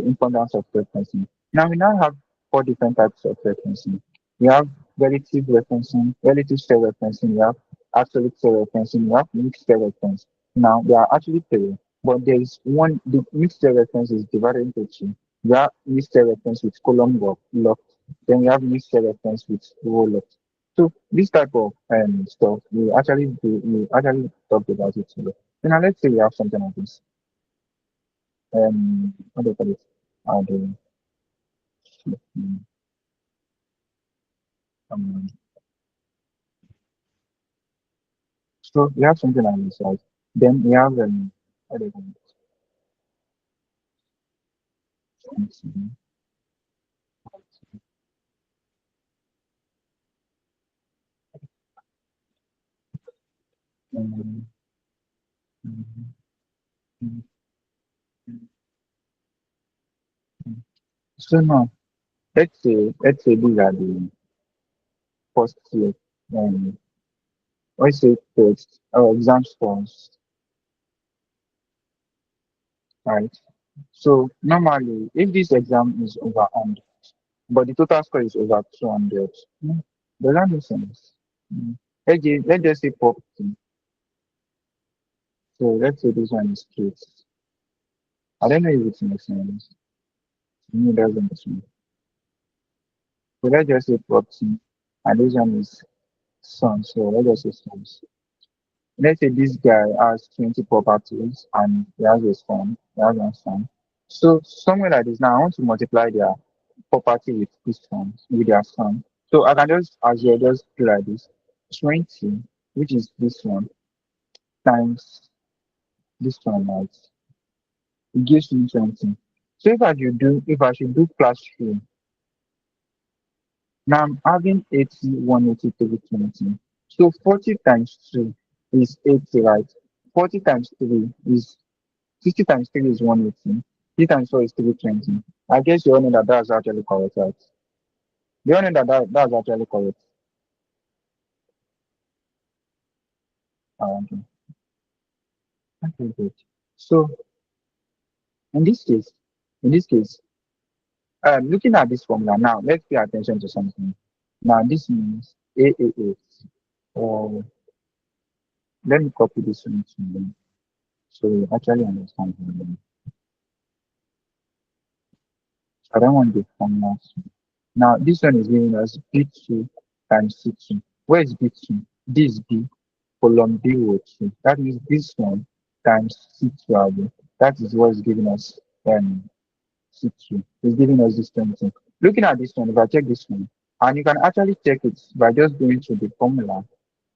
importance of referencing. Now we now have 4 different types of referencing. We have relative referencing, relative cell referencing. We have absolute cell referencing. We have mixed cell reference. Now they are actually 3, but there is one. The mixed cell reference is divided into 2. We have mixed reference with column lock. Then we have mixed reference with row lock. So this type of stuff we actually talked about it today. So now let's say we have something like this. What do you call it? The, um, um, so we have something like this, right? Then we have what do you call it? Um, um, um, so now let's say these are the first year let's say text or exam scores, right? So normally, if this exam is over 100, but the total score is over 200, does that make sense? Mm. Let's just say property. So let's say this one is case. I don't know if it makes sense. To me, it doesn't make sense. So let's just say property, and this one is son. So let's just say sons. Let's say this guy has 20 properties and he has a son. He has one son. So somewhere like this now, I want to multiply their property with this one, with their son. So I can just, as you just do like this, 20, which is this one, times this one, right? It gives me 20. So if I should do classroom, now I'm having 80, 180, 20. So 40 times 2 is 80, right? 40 times 3 is 60 times 3 is 180. 3 times 4 is 320. I guess you all know that that's actually correct, right? You all know that's actually correct. Okay. Okay, good. So in this case, in this case, looking at this formula now, let's pay attention to something. Now this means AAA. Or let me copy this one to them so you actually understand. I don't want the formulas. Now this one is giving us B2 times C2. Where is B2? This B column B row 2. That means this one times C2 value. That is what is giving us C2 is giving us this 20. Looking at this one, if I check this one, and you can actually check it by just going to the formula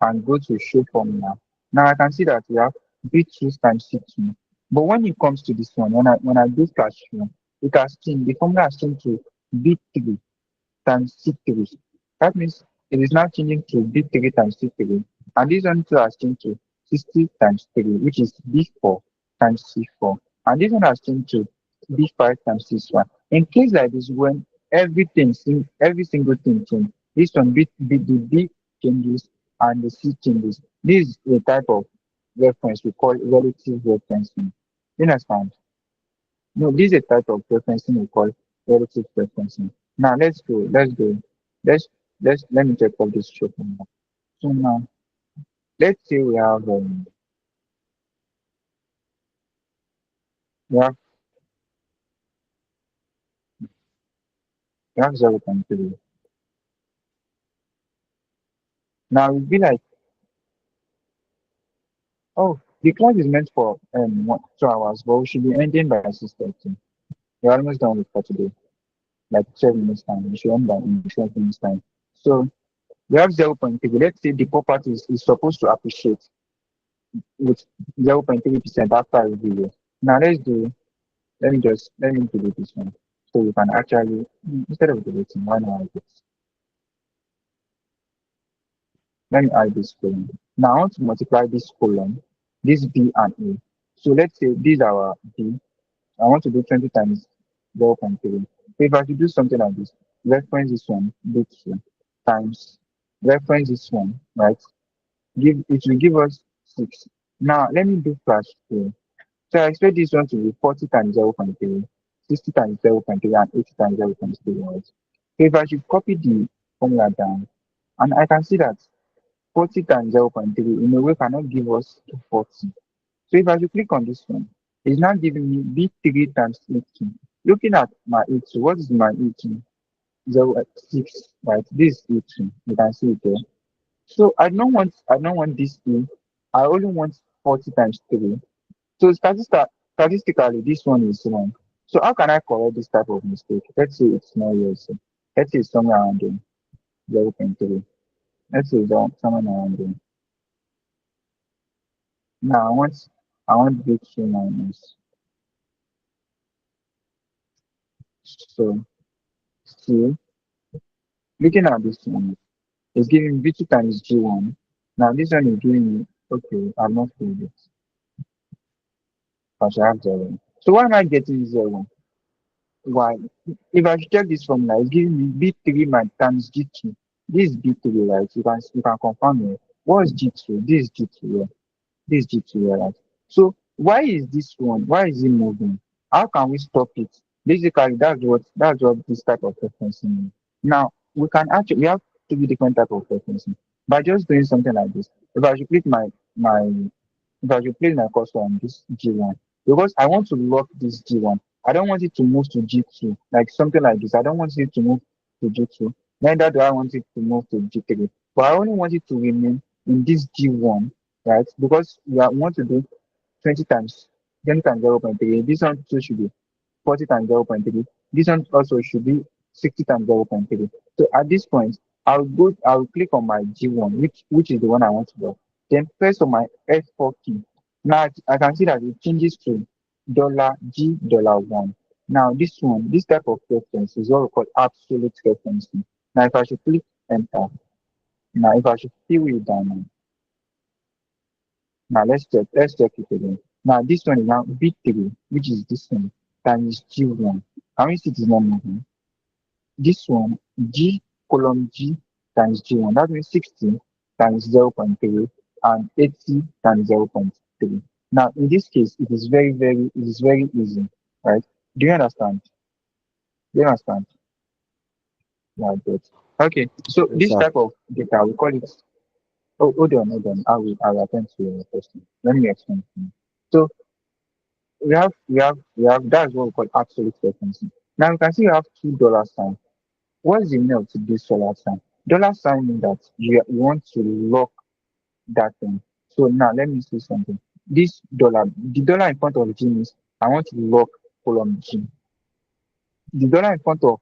and go to show formula. Now I can see that we have B2 times C2. But when it comes to this one, when I do classroom, it has changed. The formula has changed to B3 times C3. That means it is now changing to B3 times C3. And this one too has changed to 60 times 3, which is B4 times C4. And this one has changed to B5 times C1. In case like this, when every single thing changes, this one the B changes and the C changes. This is a type of reference we call relative referencing. You understand? No, this is a type of referencing we call relative referencing. Now let's go. Let's let me check what this show for now. So now let's say we have we have 0.3. Now it'd be like, oh, the class is meant for 2 hours, but we should be ending by 6:30. We're almost done with for today. Like 12 minutes time. We should end by in 12 minutes time. So we have 0.3. Let's say the property is supposed to appreciate with 0.3% after every year. Now let me delete this one. So you can actually instead of deleting, why not hide this? Let me hide this column. Now I want to multiply this column, this B and A. So let's say these are our B. I want to do 20 times 0.3. So if I should do something like this, reference this one, B2 times reference this one, right? It will give us 6. Now let me do flash here. So I expect this one to be 40 times 0.3, 60 times 0.3, and 80 times 0.3, right? So if I should copy the formula down, and I can see that 40 times 0.3 in a way cannot give us 240. So if I should click on this one, it's now giving me B3 times 18. Looking at my 18, what is my 18? 0.6, right? This is 18. You can see it there. So I don't want this thing. I only want 40 times 3. So statistically, this one is wrong. So how can I correct this type of mistake? Let's say it's not here. So let's say it's somewhere around there, 0.3. Let's say it's somewhere around there. Now I want B2 minus. So still looking at this one, it's giving B2 times G1. Now this one is giving me, okay, I'm not doing it. I should have 0. So why am I getting 0? Why? If I check this formula, it's giving me B3 times G2. This is B3, right? You can confirm it. What is G2? This is G2, yeah. This is G2, yeah, right? So why is this one? Why is it moving? How can we stop it? Basically, that's what this type of referencing means. Now we have 3 different type of referencing. By just doing something like this, if I should click my if I should place my cursor on this G1, because I want to lock this G1. I don't want it to move to G2, like something like this. I don't want it to move to G2. Neither do I want it to move to G3. But I only want it to remain in this G1, right? Because want to do 20 times 0.3. This one too should be 40 times 0.3. This one also should be 60 times 0.3. So at this point, I'll click on my G1, which is the one I want to do. Then press on my F4 key. Now I can see that it changes to $G$1. Now this type of reference is what we call absolute referencing. Now if I should click enter, now if I should fill it down now let's check it again. Now this one is now B3, which is this one, times G1. Can we see it is not moving? This one, G column G times G1. That means 60 times 0.3 and 80 times 0.3. Now, in this case, it is it is very easy, right? Do you understand? Do you understand? Yeah, good. Okay, so Yes, this sir. type of data, we call it, oh, hold on. I will attend to your question. Let me explain to you. So, that's what we call absolute referencing. Now, you can see you have $2 sign. What is the meaning of this dollar sign? Dollar sign means that you want to lock that thing. So now let me see something. The dollar in front of G means I want to lock column G. The dollar in front of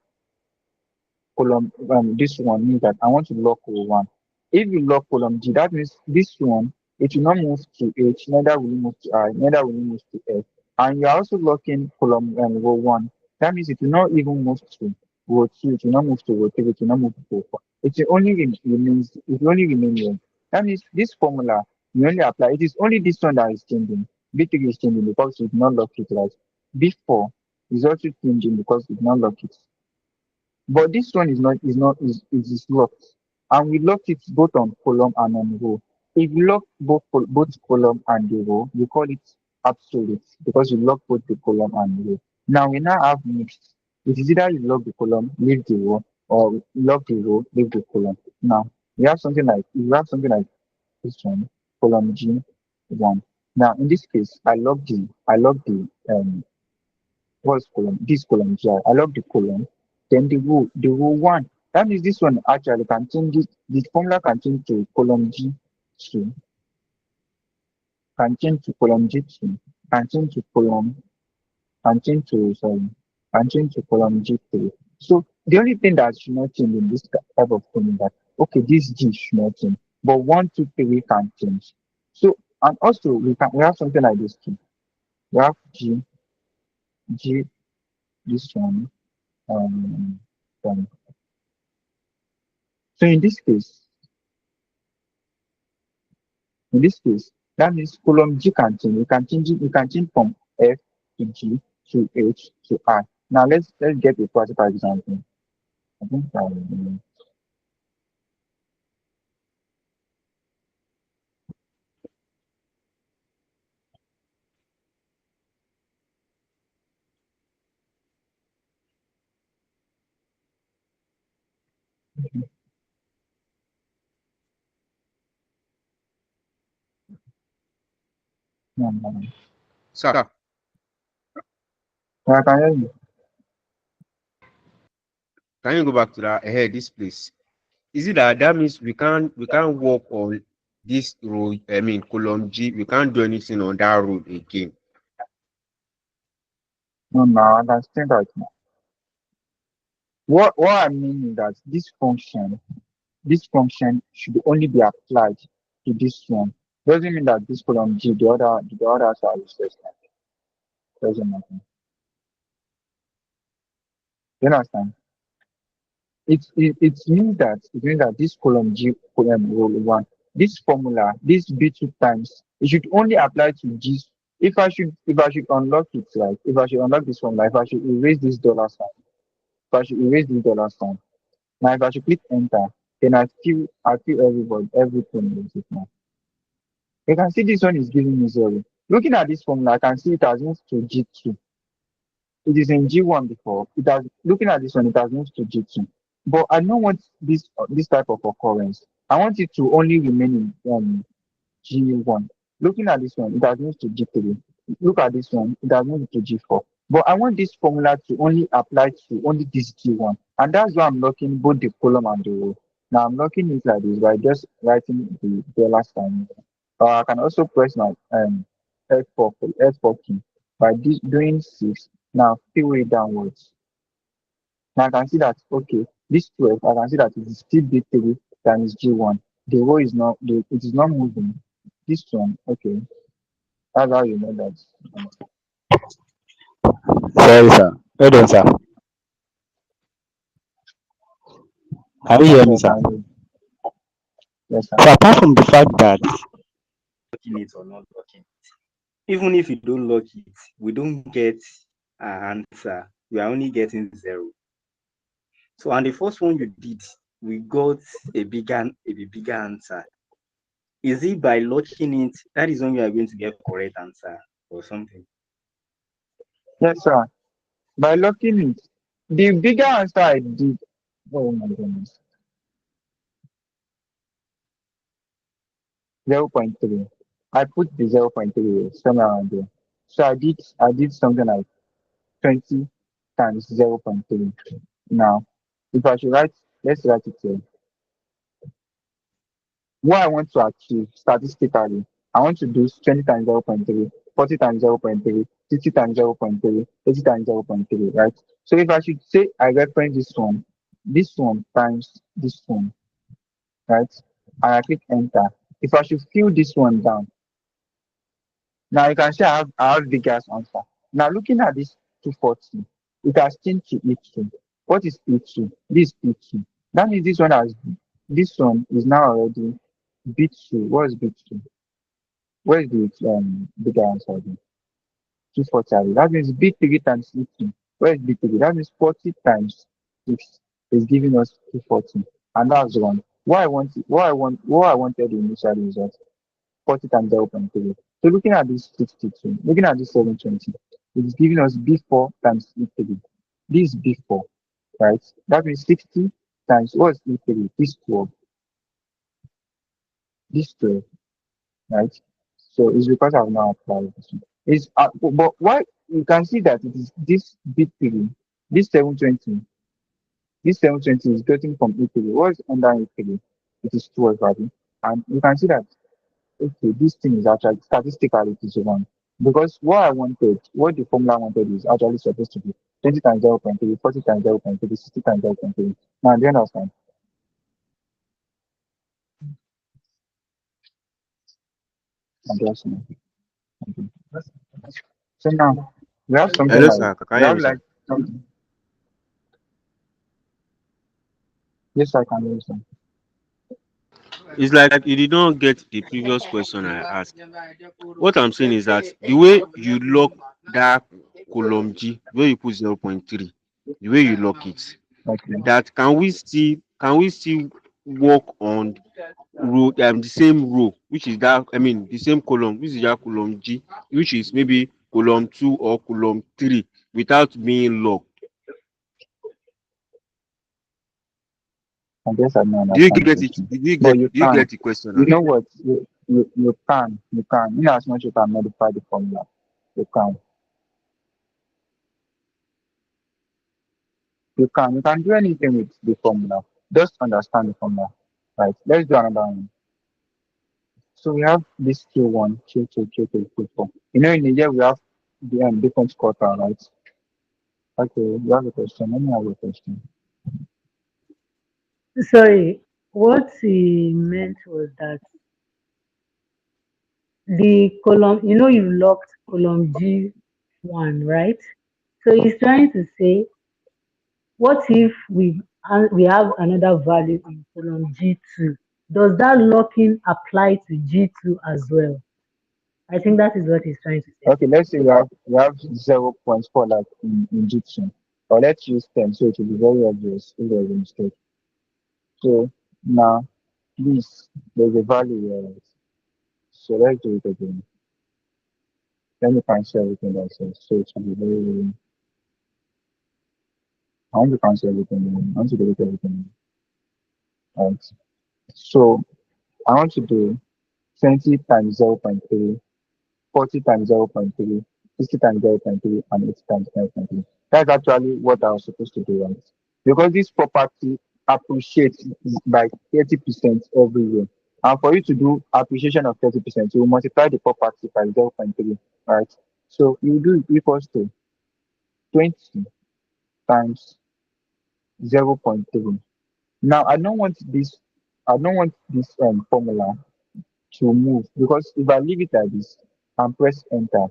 column this one means that I want to lock row 1. If you lock column G, that means this one it will not move to H, neither will it move to I, neither will it move to F. And you are also locking column row 1. That means it will not even move to row 2, it will not move to row 3, it will not move to row 4. It will only remain here. That means this formula you only apply, it is only this one that is changing. B3 is changing because we did not lock it right. B4 is also changing because we did not lock it. But this one is locked. And we lock it both on column and on row. If you lock both column and the row, you call it absolute because you lock both the column and the row. Now we now have mixed. It is either you lock the column, leave the row, or you lock the row, leave the column. Now you have something like this one, column G one. Now in this case, I lock the what's column? This column here. I love the column. Then the row one. That means this one actually can change it. The formula can change to column G two, can change to column G two, can change to column, can change to sorry, can change to column G three. So the only thing that should not change in this type of thing is that okay, this G should not change, but one, two, three can change. So and also we have something like this too. We have G this one um, um so in this case, that means column G can change. You can change from F to G to H to I. Now let's get a practical example. I think no. Sir, I can hear you. can you go back to that this place? Is it that means we can't work on this road, I mean column G, we can't do anything on that road again. No, I understand right now. What I mean is that this function should only be applied to this one. Doesn't mean that this column G, the others are useless. Doesn't matter. You understand? It means that this column G column row one, this formula, this B2 times, it should only apply to G. If I should unlock it, like if I should unlock this formula, if I should erase this dollar sign, if I should erase this dollar sign, now if I should click enter, then I feel everything is it now. You can see this one is giving me 0. Looking at this formula, I can see it has moved to G2. It is in G1 before. It has looking at this one, it has moved to G2. But I don't want this type of occurrence. I want it to only remain in G1. Looking at this one, it has moved to G3. Look at this one, it has moved to G4. But I want this formula to only apply to only this G1. And that's why I'm locking both the column and the row. Now I'm locking it like this by just writing the dollar sign. I can also press my F4 key by doing 6. Now fill it downwards. Now I can see that okay, this 12, I can see that it is still B3 times G1. The row is not it is not moving. This one, okay. That's how you know that. Sorry, sir. Hold on, sir. Can you Yes, hear me, sir, sir? can you? Yes, sir. So apart from the fact that Locking it or not locking it. Even if you don't lock it, we don't get an answer. We are only getting 0. So on the first one you did, we got a bigger answer. Is it by locking it? That is when you are going to get correct answer or something. Yes, sir. By locking it, the bigger answer I did. Oh my goodness. 0.3. I put the 0.3 somewhere around there. So I did something like 20 times 0.3. Now, if I should write, let's write it here. What I want to achieve statistically, I want to do 20 times 0.3, 40 times 0.3, 60 times 0.3, 80 times 0.3, right? So if I should say I reference this one times this one, right? And I click enter. If I should fill this one down, now you can see I have big ass answer. Now looking at this 240, it has changed to E2. What is E2? This is E2. That means this one is now already B2. What is B2? Where is the bigger answer? 240. That means B3 times E2. Where is B3? That means 40 times 6 is giving us 240. And that's one. What I wanted initially is that 40 times 0.3. So looking at this 62, looking at this 720, it is giving us B4 times E3. This is B4, right? That means 60 times what is E3? This 12. This 12, right? So it's because I've now applied this one. It's but why you can see that it is this B3, this 720, this 720 is getting from E3. What's under E3? It is 12 value. And you can see that okay, this thing is actually statistically it is wrong. Because what the formula wanted is actually supposed to be 20 times 0.3, 40 times 0.3, 60 times 0.3. Now, do you understand? I guess not. Okay. So now we have something Hello, like sir. Can you we hear have me, like sir? something. Yes, I can understand. It's like you did not get the previous question I asked. What I'm saying is that the way you lock that column G, where you put 0.3, the way you lock it, Okay. that can we still work on row the same row, which is that I mean the same column, which is that column G, which is maybe column 2 or column 3 without being locked. I guess I don't Do you understand the get it? question. Did you But get you do you can. get the question You now? know what? You can. In as much you can modify the formula, you can. You can do anything with the formula. Just understand the formula. Right. Let's do another one. So we have this Q1, Q2, Q3, Q4. You know, in the year we have the different quarter, right? Okay, you have a question. Let me have a question. Sorry, what he meant was that the column, you locked column G1, right? So he's trying to say, what if we have another value in column G2? Does that locking apply to G2 as well? I think that is what he's trying to say. Okay, let's say we have 0.4 like in Egyptian. Or let's use 10 so it will be very obvious if there's a mistake. So now please there's a value here. Right? So let's do it again. Let me cancel everything that says. So it will be very I want to cancel everything. I want to delete everything. Right. So I want to do 20 times 0.3, 40 times 0.3, 60 times 0.3, and 80 times 0.3. That's actually what I was supposed to do, right? Because this property appreciates by 30% every year. And for you to do appreciation of 30%, you will multiply the property by 0.3, right? So you do equals to 20 times 0.3. Now I don't want this formula to move because if I leave it like this and press enter,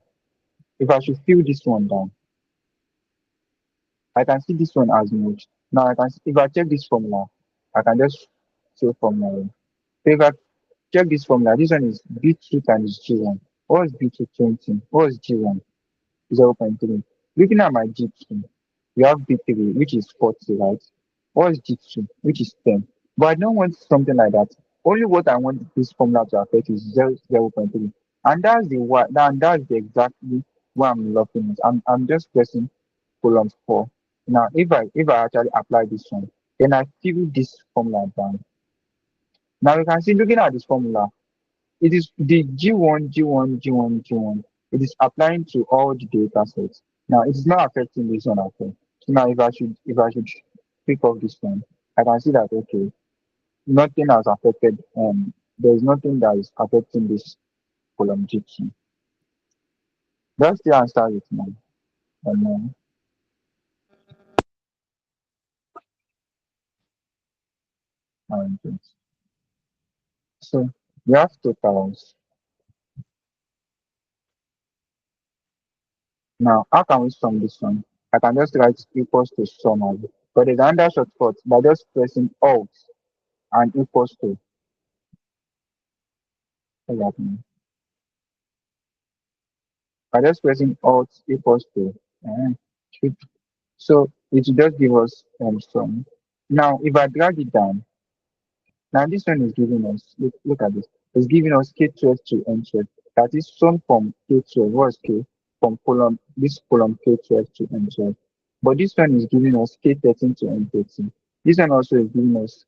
if I should fill this one down, I can see this one as much. Now if I check this formula, I can just show formula. So if I check this formula, this one is B2 times G1. What is B2 20? What is G1? 0.3. Looking at my G2, we have B3, which is 40, right? What is G2, which is 10? But I don't want something like that. Only what I want this formula to affect is 0.3. And that's the what and that's the exactly what I'm looking at. I'm just pressing column 4. Now if I actually apply this one, then I fill this formula down. Now you can see looking at this formula, it is the G1, G1, G1, G1. It is applying to all the data sets. Now it is not affecting this one at all. So now if I should pick up this one, I can see that okay, nothing has affected there is nothing that is affecting this column G2. That's the answer it now. And things. So we have totals. Now how can we sum this one? I can just write equals to sum of it. But there's another shortcut by just pressing alt and equals to. What's happening? By just pressing Alt equals to should so it will just give us some. Now if I drag it down, now this one is giving us look at this. It's giving us K12 to N12. That is sum from K12. What's K? From column this column K12 to N12. But this one is giving us K13 to N13. This one also is giving us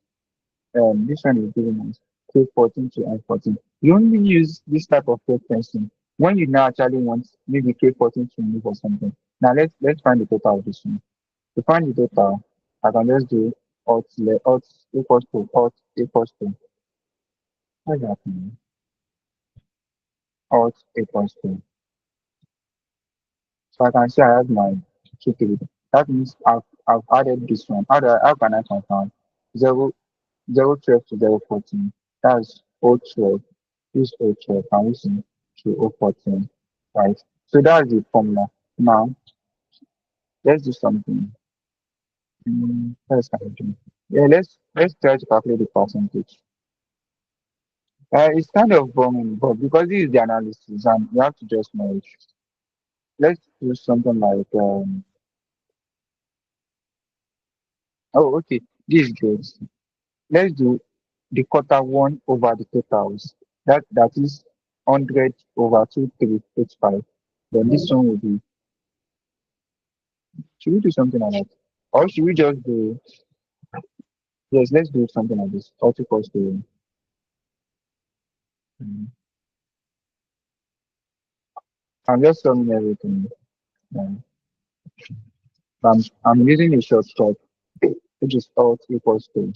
this one is giving us K14 to N14. You only use this type of referencing when you now actually want maybe K14 to move or something. Now let's find the total of this one. To find the total, I can just do alt equals to alt equals to what's happening? Alt equals to. So I can say I have my two. That means I've added this one. How can I confirm 0 012 to 014? That's O12. Use O12 and we see to O14. Right. So that's the formula. Now let's do something. What else can I do? Yeah, let's try to calculate the percentage. It's kind of boring, but because this is the analysis and you have to just know it. Let's do something like oh okay, this is good. Let's do the quarter one over the totals. That is 100 over 2385. Then this one will be, should we do something like that? Or should we just do, yes, let's do something like this. Also equals to, I'm just summing everything. Um, I'm using a shortcut, which is alt equals to.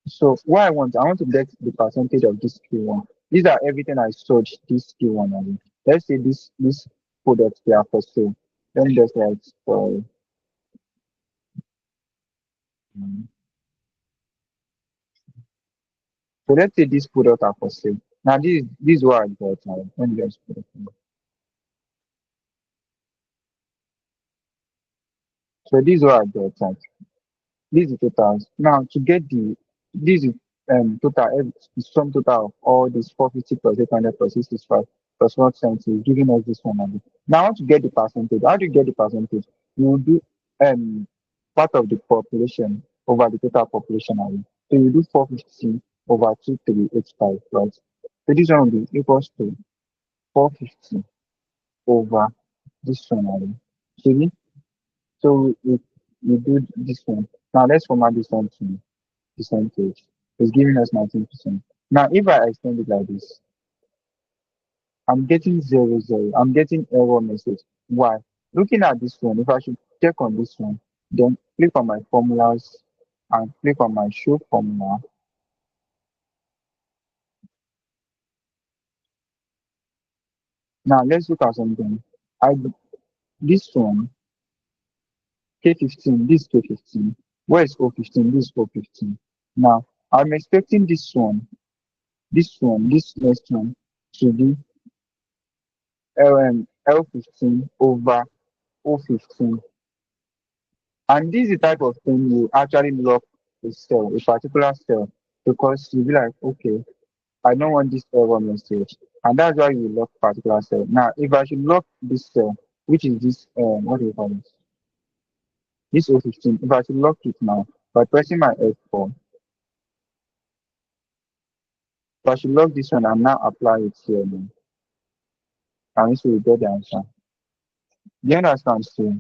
So what I want to get the percentage of this Q1. These are everything I sold this Q1. I mean. Let's say this product they are for sale. Let me just write for um, so let's say this product are for sale. Now this is what I got. Let me just put it in. So this is what I got. This is totals. Now to get this is total the sum total of all these 450 plus 800 plus 65 plus 170 is giving us this one. Now I want to get the percentage. How do you get the percentage? You will do part of the population over the total population area. So you do 450 over 2385, right? So this one will be equals to 450 over this one area. See? So we do this one. Now let's format this one to percentage. It's giving us 19%. Now, if I extend it like this, I'm getting 0, 0. I'm getting error message. Why? Looking at this one, if I should check on this one, then click on my formulas and click on my show formula. Now, let's look at something. I This one, K15, this K15. Where is O15? This O15. Now, I'm expecting this next one to be L15 over O15. And this is the type of thing you actually lock a particular cell, because you'll be like, okay, I don't want this error message. And that's why you lock particular cell. Now, if I should lock this cell, which is this, what do you call it? This O15, if I should lock it now by pressing my F4, if I should lock this one and now apply it here, then, and this will get the answer. Do you understand? So,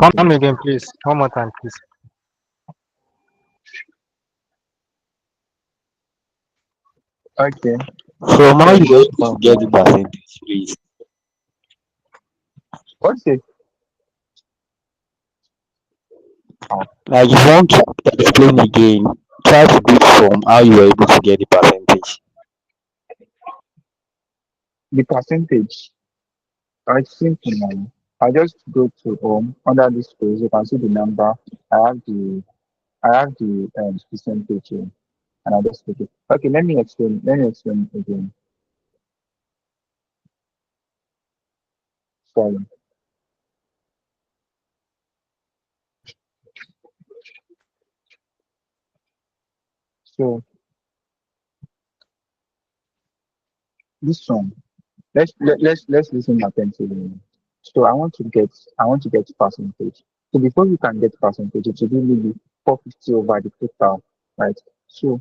Come okay. again, please. One more time, please. Okay. From how So you were this able to get the formula. percentage, please. What's it? Like if you want to explain again, try to do it from how you were able to get the percentage. The percentage. It's simple now. I just go to home under this page. You can see the number. I have the I have the percentage here, and I just click it. Okay, let me explain. Let me explain again. Sorry. So this one. Let's listen attentively. So I want to get percentage. So before you can get percentage, it should be maybe 450 over the total, right? So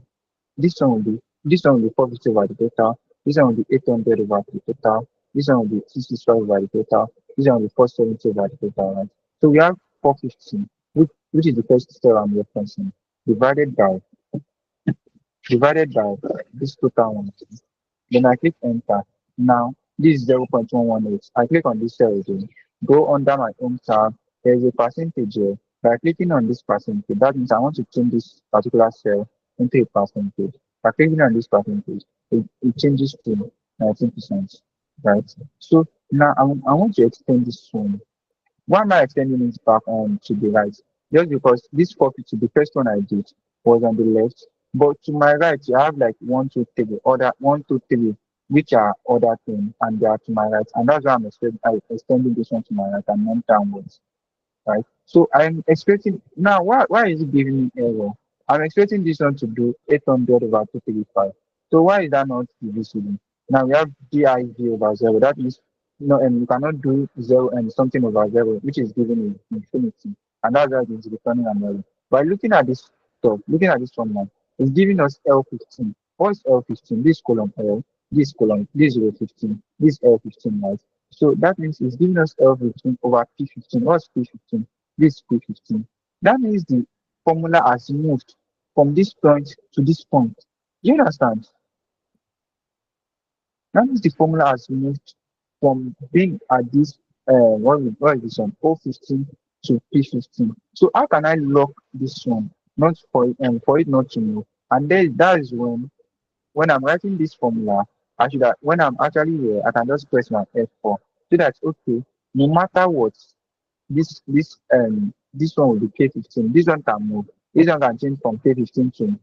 this one will be this one will be 450 over the total. This one will be 800 over the total. This one will be 265 over the total. This one will be 470 over the total, right? So we have 450, which is the first cell I'm referencing, divided by this total one. Then I click enter. Now this is 0.118. I click on this cell again. Go under my home tab. There is a percentage here. By clicking on this percentage, that means I want to change this particular cell into a percentage. By clicking on this percentage, it changes to 19%. Right. So now I want to extend this one. Why am I extending it back on to the right? Just because this 450, the first one I did was on the left, but to my right, you have like one, two, three, other one, two, three, which are other things, and they are to my right, and that's why I'm extending this one to my right and not downwards, right? So I'm expecting now. Why is it giving me error? I'm expecting this one to do 800 over 235. So why is that not divisible? Now we have div over zero. That means no, and you cannot do zero and something over zero, which is giving you infinity, and that's why it's returning an error. By looking at this one now, it's giving us L15. What's L15? This column L, this column, this row 15, this L15, right? So that means it's giving us L15 over P15. What's P15? This P15. That means the formula has moved from this point to this point. Do you understand? That means the formula has moved from being at this what is this one? O15 to P15. So how can I lock this one? Not for it not to move. And then that is when I'm writing this formula, when I'm actually here, I can just press my F4. So that's okay. No matter what, this one will be K15. This one can move. This one can change from K15 to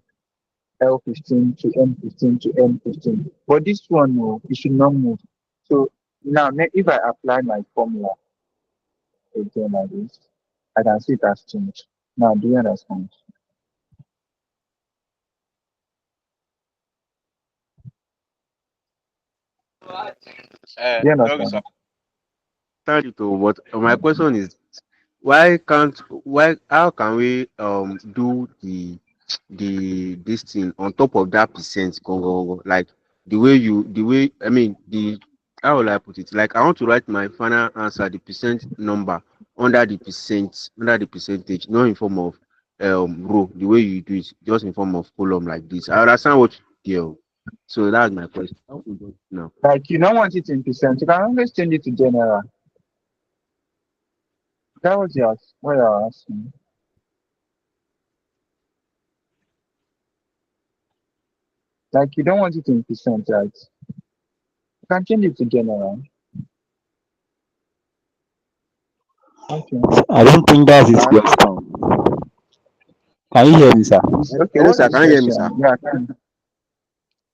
L15 to M15 to M15. But this one, no, it should not move. So now, if I apply my formula again like this, I can see it has changed. Now, do you understand? Do you Sorry, sir. understand? Thank you too. But my question is, why how can we do the this thing on top of that percent like the way I mean the how will I put it? Like I want to write my final answer, the percent number under the percentage, not in form of row, the way you do it, just in form of column like this. I understand what you do. So that's my question. How we do it now? Like you don't want it in percent, you can always change it to general. That was what you're asking. Like you don't want it in percent, right? You can change it to general. Okay. I don't think that's his Alright. question. Can you hear me, sir? Okay, Hello, what's sir. his Can you hear me, sir? question? Yeah, I can.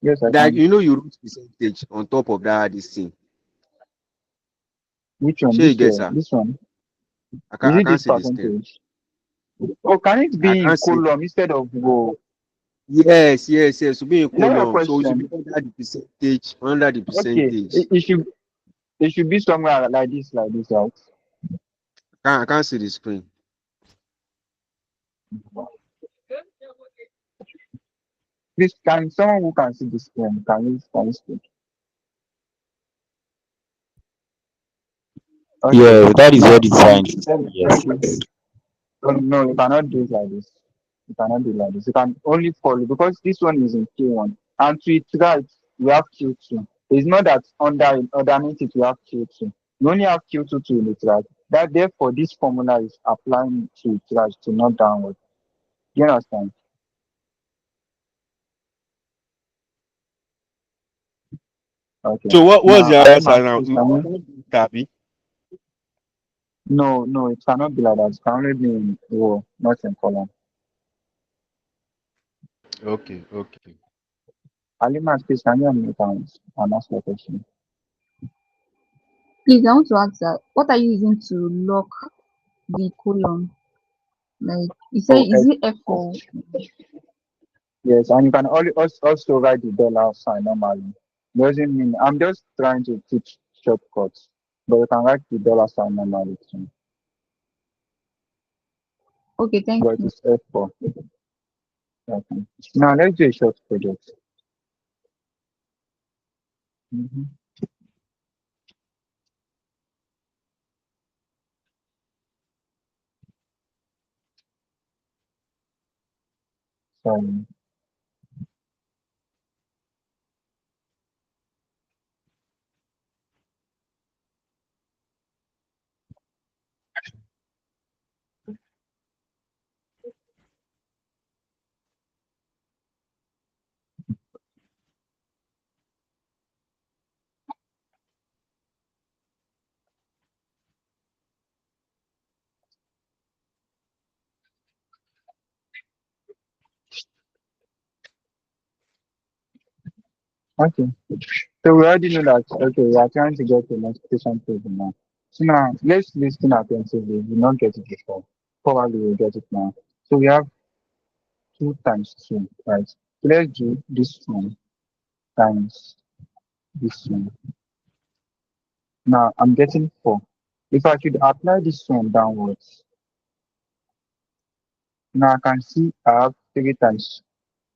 Yes, I Like can. you wrote percentage on top of that this thing. Which one? Sure, you get, sir. This one? I Is it can't this see this thing. percentage? Oh, can it I be in can't see. column instead of row? Yes. To be in Is that your column, so it should be question? under the percentage. Under the Okay, percentage. it should be somewhere like this, right? I can't see the screen. Please, can someone who can see this screen, can you speak? Okay. Yeah, that is Now, what it's trying to say. Yes. thank you. Oh, no, you cannot do it like this. You cannot do it like this. You can only follow because this one is in Q1. And to its right, we have Q2. It's not that underneath it we have Q2. We only have Q2 to its right. That therefore this formula is applying to its right to not downward. You understand? Okay. So what's Now your Ali answer now? please can you Tabi? no, it cannot be like that. It can only be in row, not in column. Okay. Ali please can you unmute and ask your question? Please, I want to ask that. What are you using to lock the column? Like you say, Oh, is it F4? yes, and you can also write the dollar sign normally. Doesn't mean I'm just trying to teach shortcuts, but you can write the dollar sign normally too. Okay, thank But you. it's F4. Okay. Now let's do a short project. Mm-hmm. So, okay. So we already know that okay, we are trying to get the multiplication table now. So now let's listen attentively. We not get it before. Probably we'll get it now. So we have 2 times 2, right? So let's do this one times this one. Now I'm getting 4. If I should apply this one downwards, now I can see I have 3 times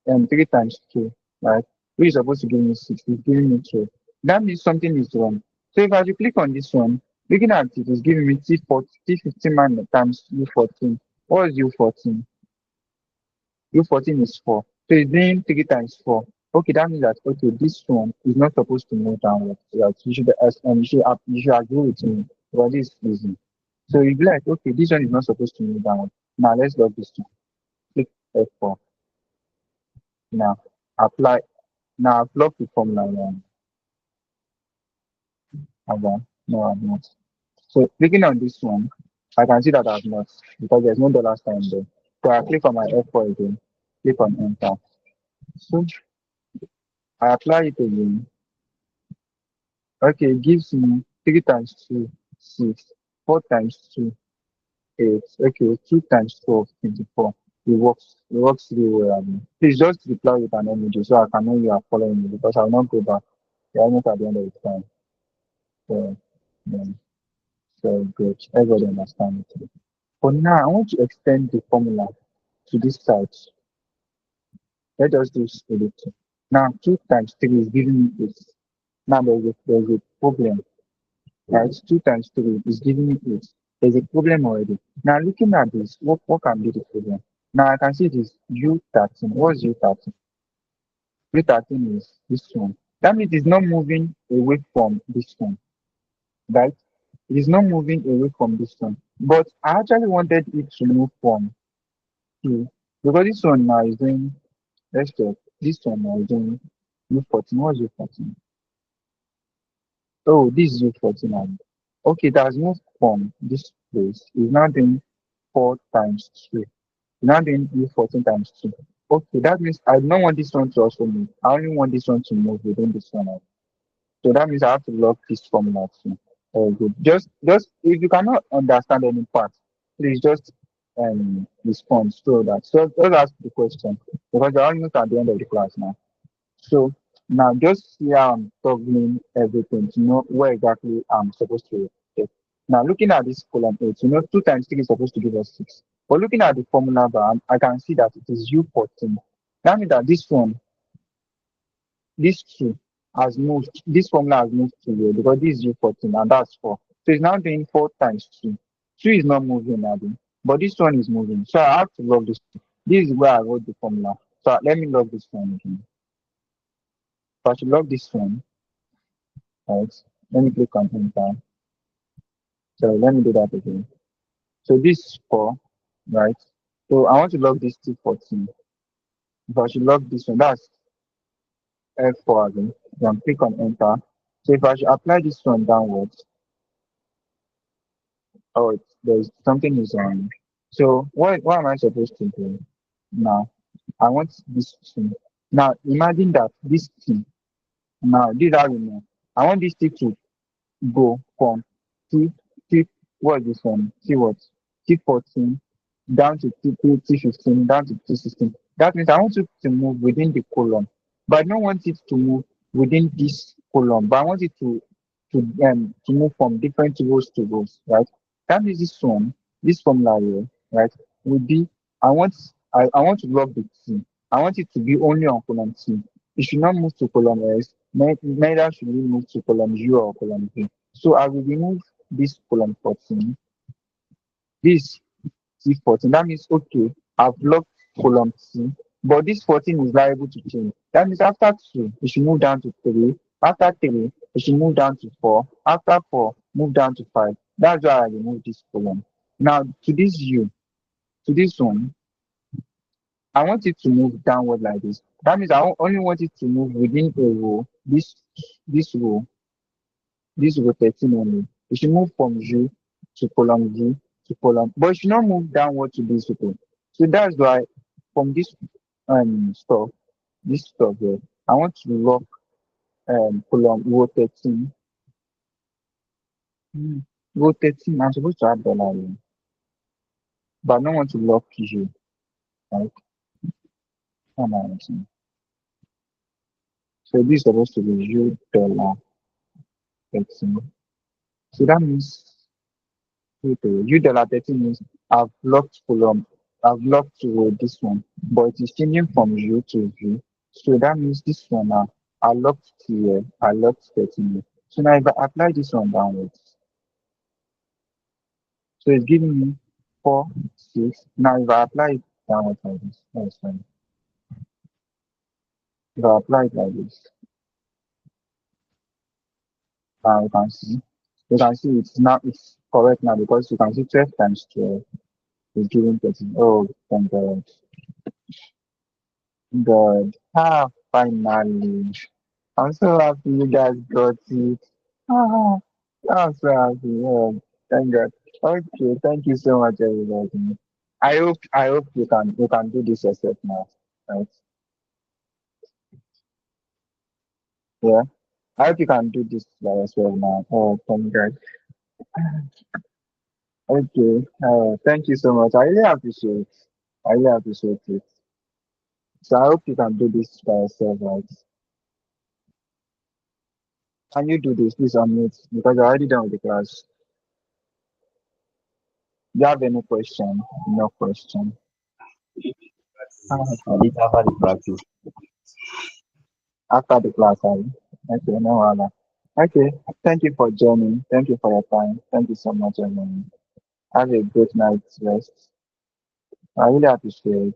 2, right? Which is supposed to give me 6, it's giving me 12. That means something is wrong. So if I should click on this one, looking at it is giving me T15 minus times U14. What is U14? U14 is 4. So it's doing 3 times 4. Okay, that means that okay, this one is not supposed to move downwards. Right? You should agree with me because this is easy. So you'll be like, okay, this one is not supposed to move downwards. Now let's log this one. Click F4. Now apply. Now I've logged the formula one. No, I've not. So clicking on this one, I can see that I've not because there's no dollar sign there. So I click on my F4 again, click on enter. So I apply it again. Okay, it gives me 3 times 2, 6, 4 times 2, 8. Okay, 2 times 12, 24. It works really well. Please just reply with an emoji so I can know you are following me because I will not go back. You are almost at the end of the time. So, yeah, so good. Everybody understand it. For now, I want to extend the formula to this side. Let us do this a little. Now, 2 times 3 is giving me this. Now, there's a problem, right? 2 times 3 is giving me this. There's a problem already. Now, looking at this, what can be the problem? Now, I can see this U13. What's U13? U13 is this one. That means it's not moving away from this one, right? It is not moving away from this one. But I actually wanted it to move from 2 because this one now is doing. Let's check. This one now is doing U14. What's U14? Oh, this is U14 now. Okay, it has moved from this place. It's now doing 4 times 3. It's now doing U14 times 2. Okay, that means I don't want this one to also move. I only want this one to move within this one. So that means I have to lock this formula too. Good. Just if you cannot understand any part, please just respond so that just ask the question because we're almost at the end of the class now. So now just see how I'm toggling everything to know where exactly I'm supposed to get. Now looking at this column 8, 2 times 3 is supposed to give us 6. But looking at the formula bar, I can see that it is U14. That means that this 2 has moved, this formula has moved to here because this is U14 and that's 4. So it's now doing 4 times 2. 2 is not moving, Abby, but this one is moving. So I have to log this. This is where I wrote the formula. So let me log this one again. So I should log this one, right? Let me click on enter. So let me do that again. So this is 4, right? So I want to log this T14. If I should log this one, that's F4 again. Then click on enter. So if I should apply this one downwards, oh, there's something is on. So what am I supposed to do now? I want this thing. Now imagine that this thing. Now this how you know. I want this thing to go from T T what is this one? T what? T14 down to T15 down to T16. That means I want it to move within the column, but I don't want it to move within this column, but I want it to move from different rows to rows, right? That means this formula here, right, will be I want to log the T. I want it to be only on column T. It should not move to column S, neither should it move to column U or column V. So I will remove this column 14, this C14. That means okay, I've locked column C, but this 14 is liable to change. That means after 2, it should move down to 3. After 3, it should move down to 4. After 4, move down to 5. That's why I remove this column. Now to this U, to this one, I want it to move downward like this. That means only want it to move within a row, this row, this row 13 only. It should move from U to column V to column, but it should not move downward to this row. So that's why from this stuff, this stuff here, I want to lock column row 13. Row 13, I'm supposed to add dollar here, but I don't want to lock U, right? So this is supposed to be U dollar 13. So that means U dollar 13 means I've locked to this one, but it is changing from U to V. So that means this one now, I locked to here, I locked 13 here. So now if I apply this one downwards, so it's giving me 4, 6. Now if I apply it downwards like this, that's fine. If I apply it like this, now you can see it's correct now because you can see 12 times 12 is giving 13. Oh, thank God. God. Finally. I'm so happy you guys got it. Ah, I'm so happy. Oh, thank God. Okay, thank you so much, everybody. I hope you can do this yourself now. Right? Yeah. I hope you can do this by yourself now. Oh, thank God. Okay. Thank you so much. I really appreciate. I really appreciate it. So I hope you can do this by yourself, right? Can you do this? Please unmute because I already done with the class. Do you have any question? No question. I did after the practice. After the class, okay, no other. Okay, thank you for joining. Thank you for your time. Thank you so much, everyone. Have a good night's rest. I really appreciate.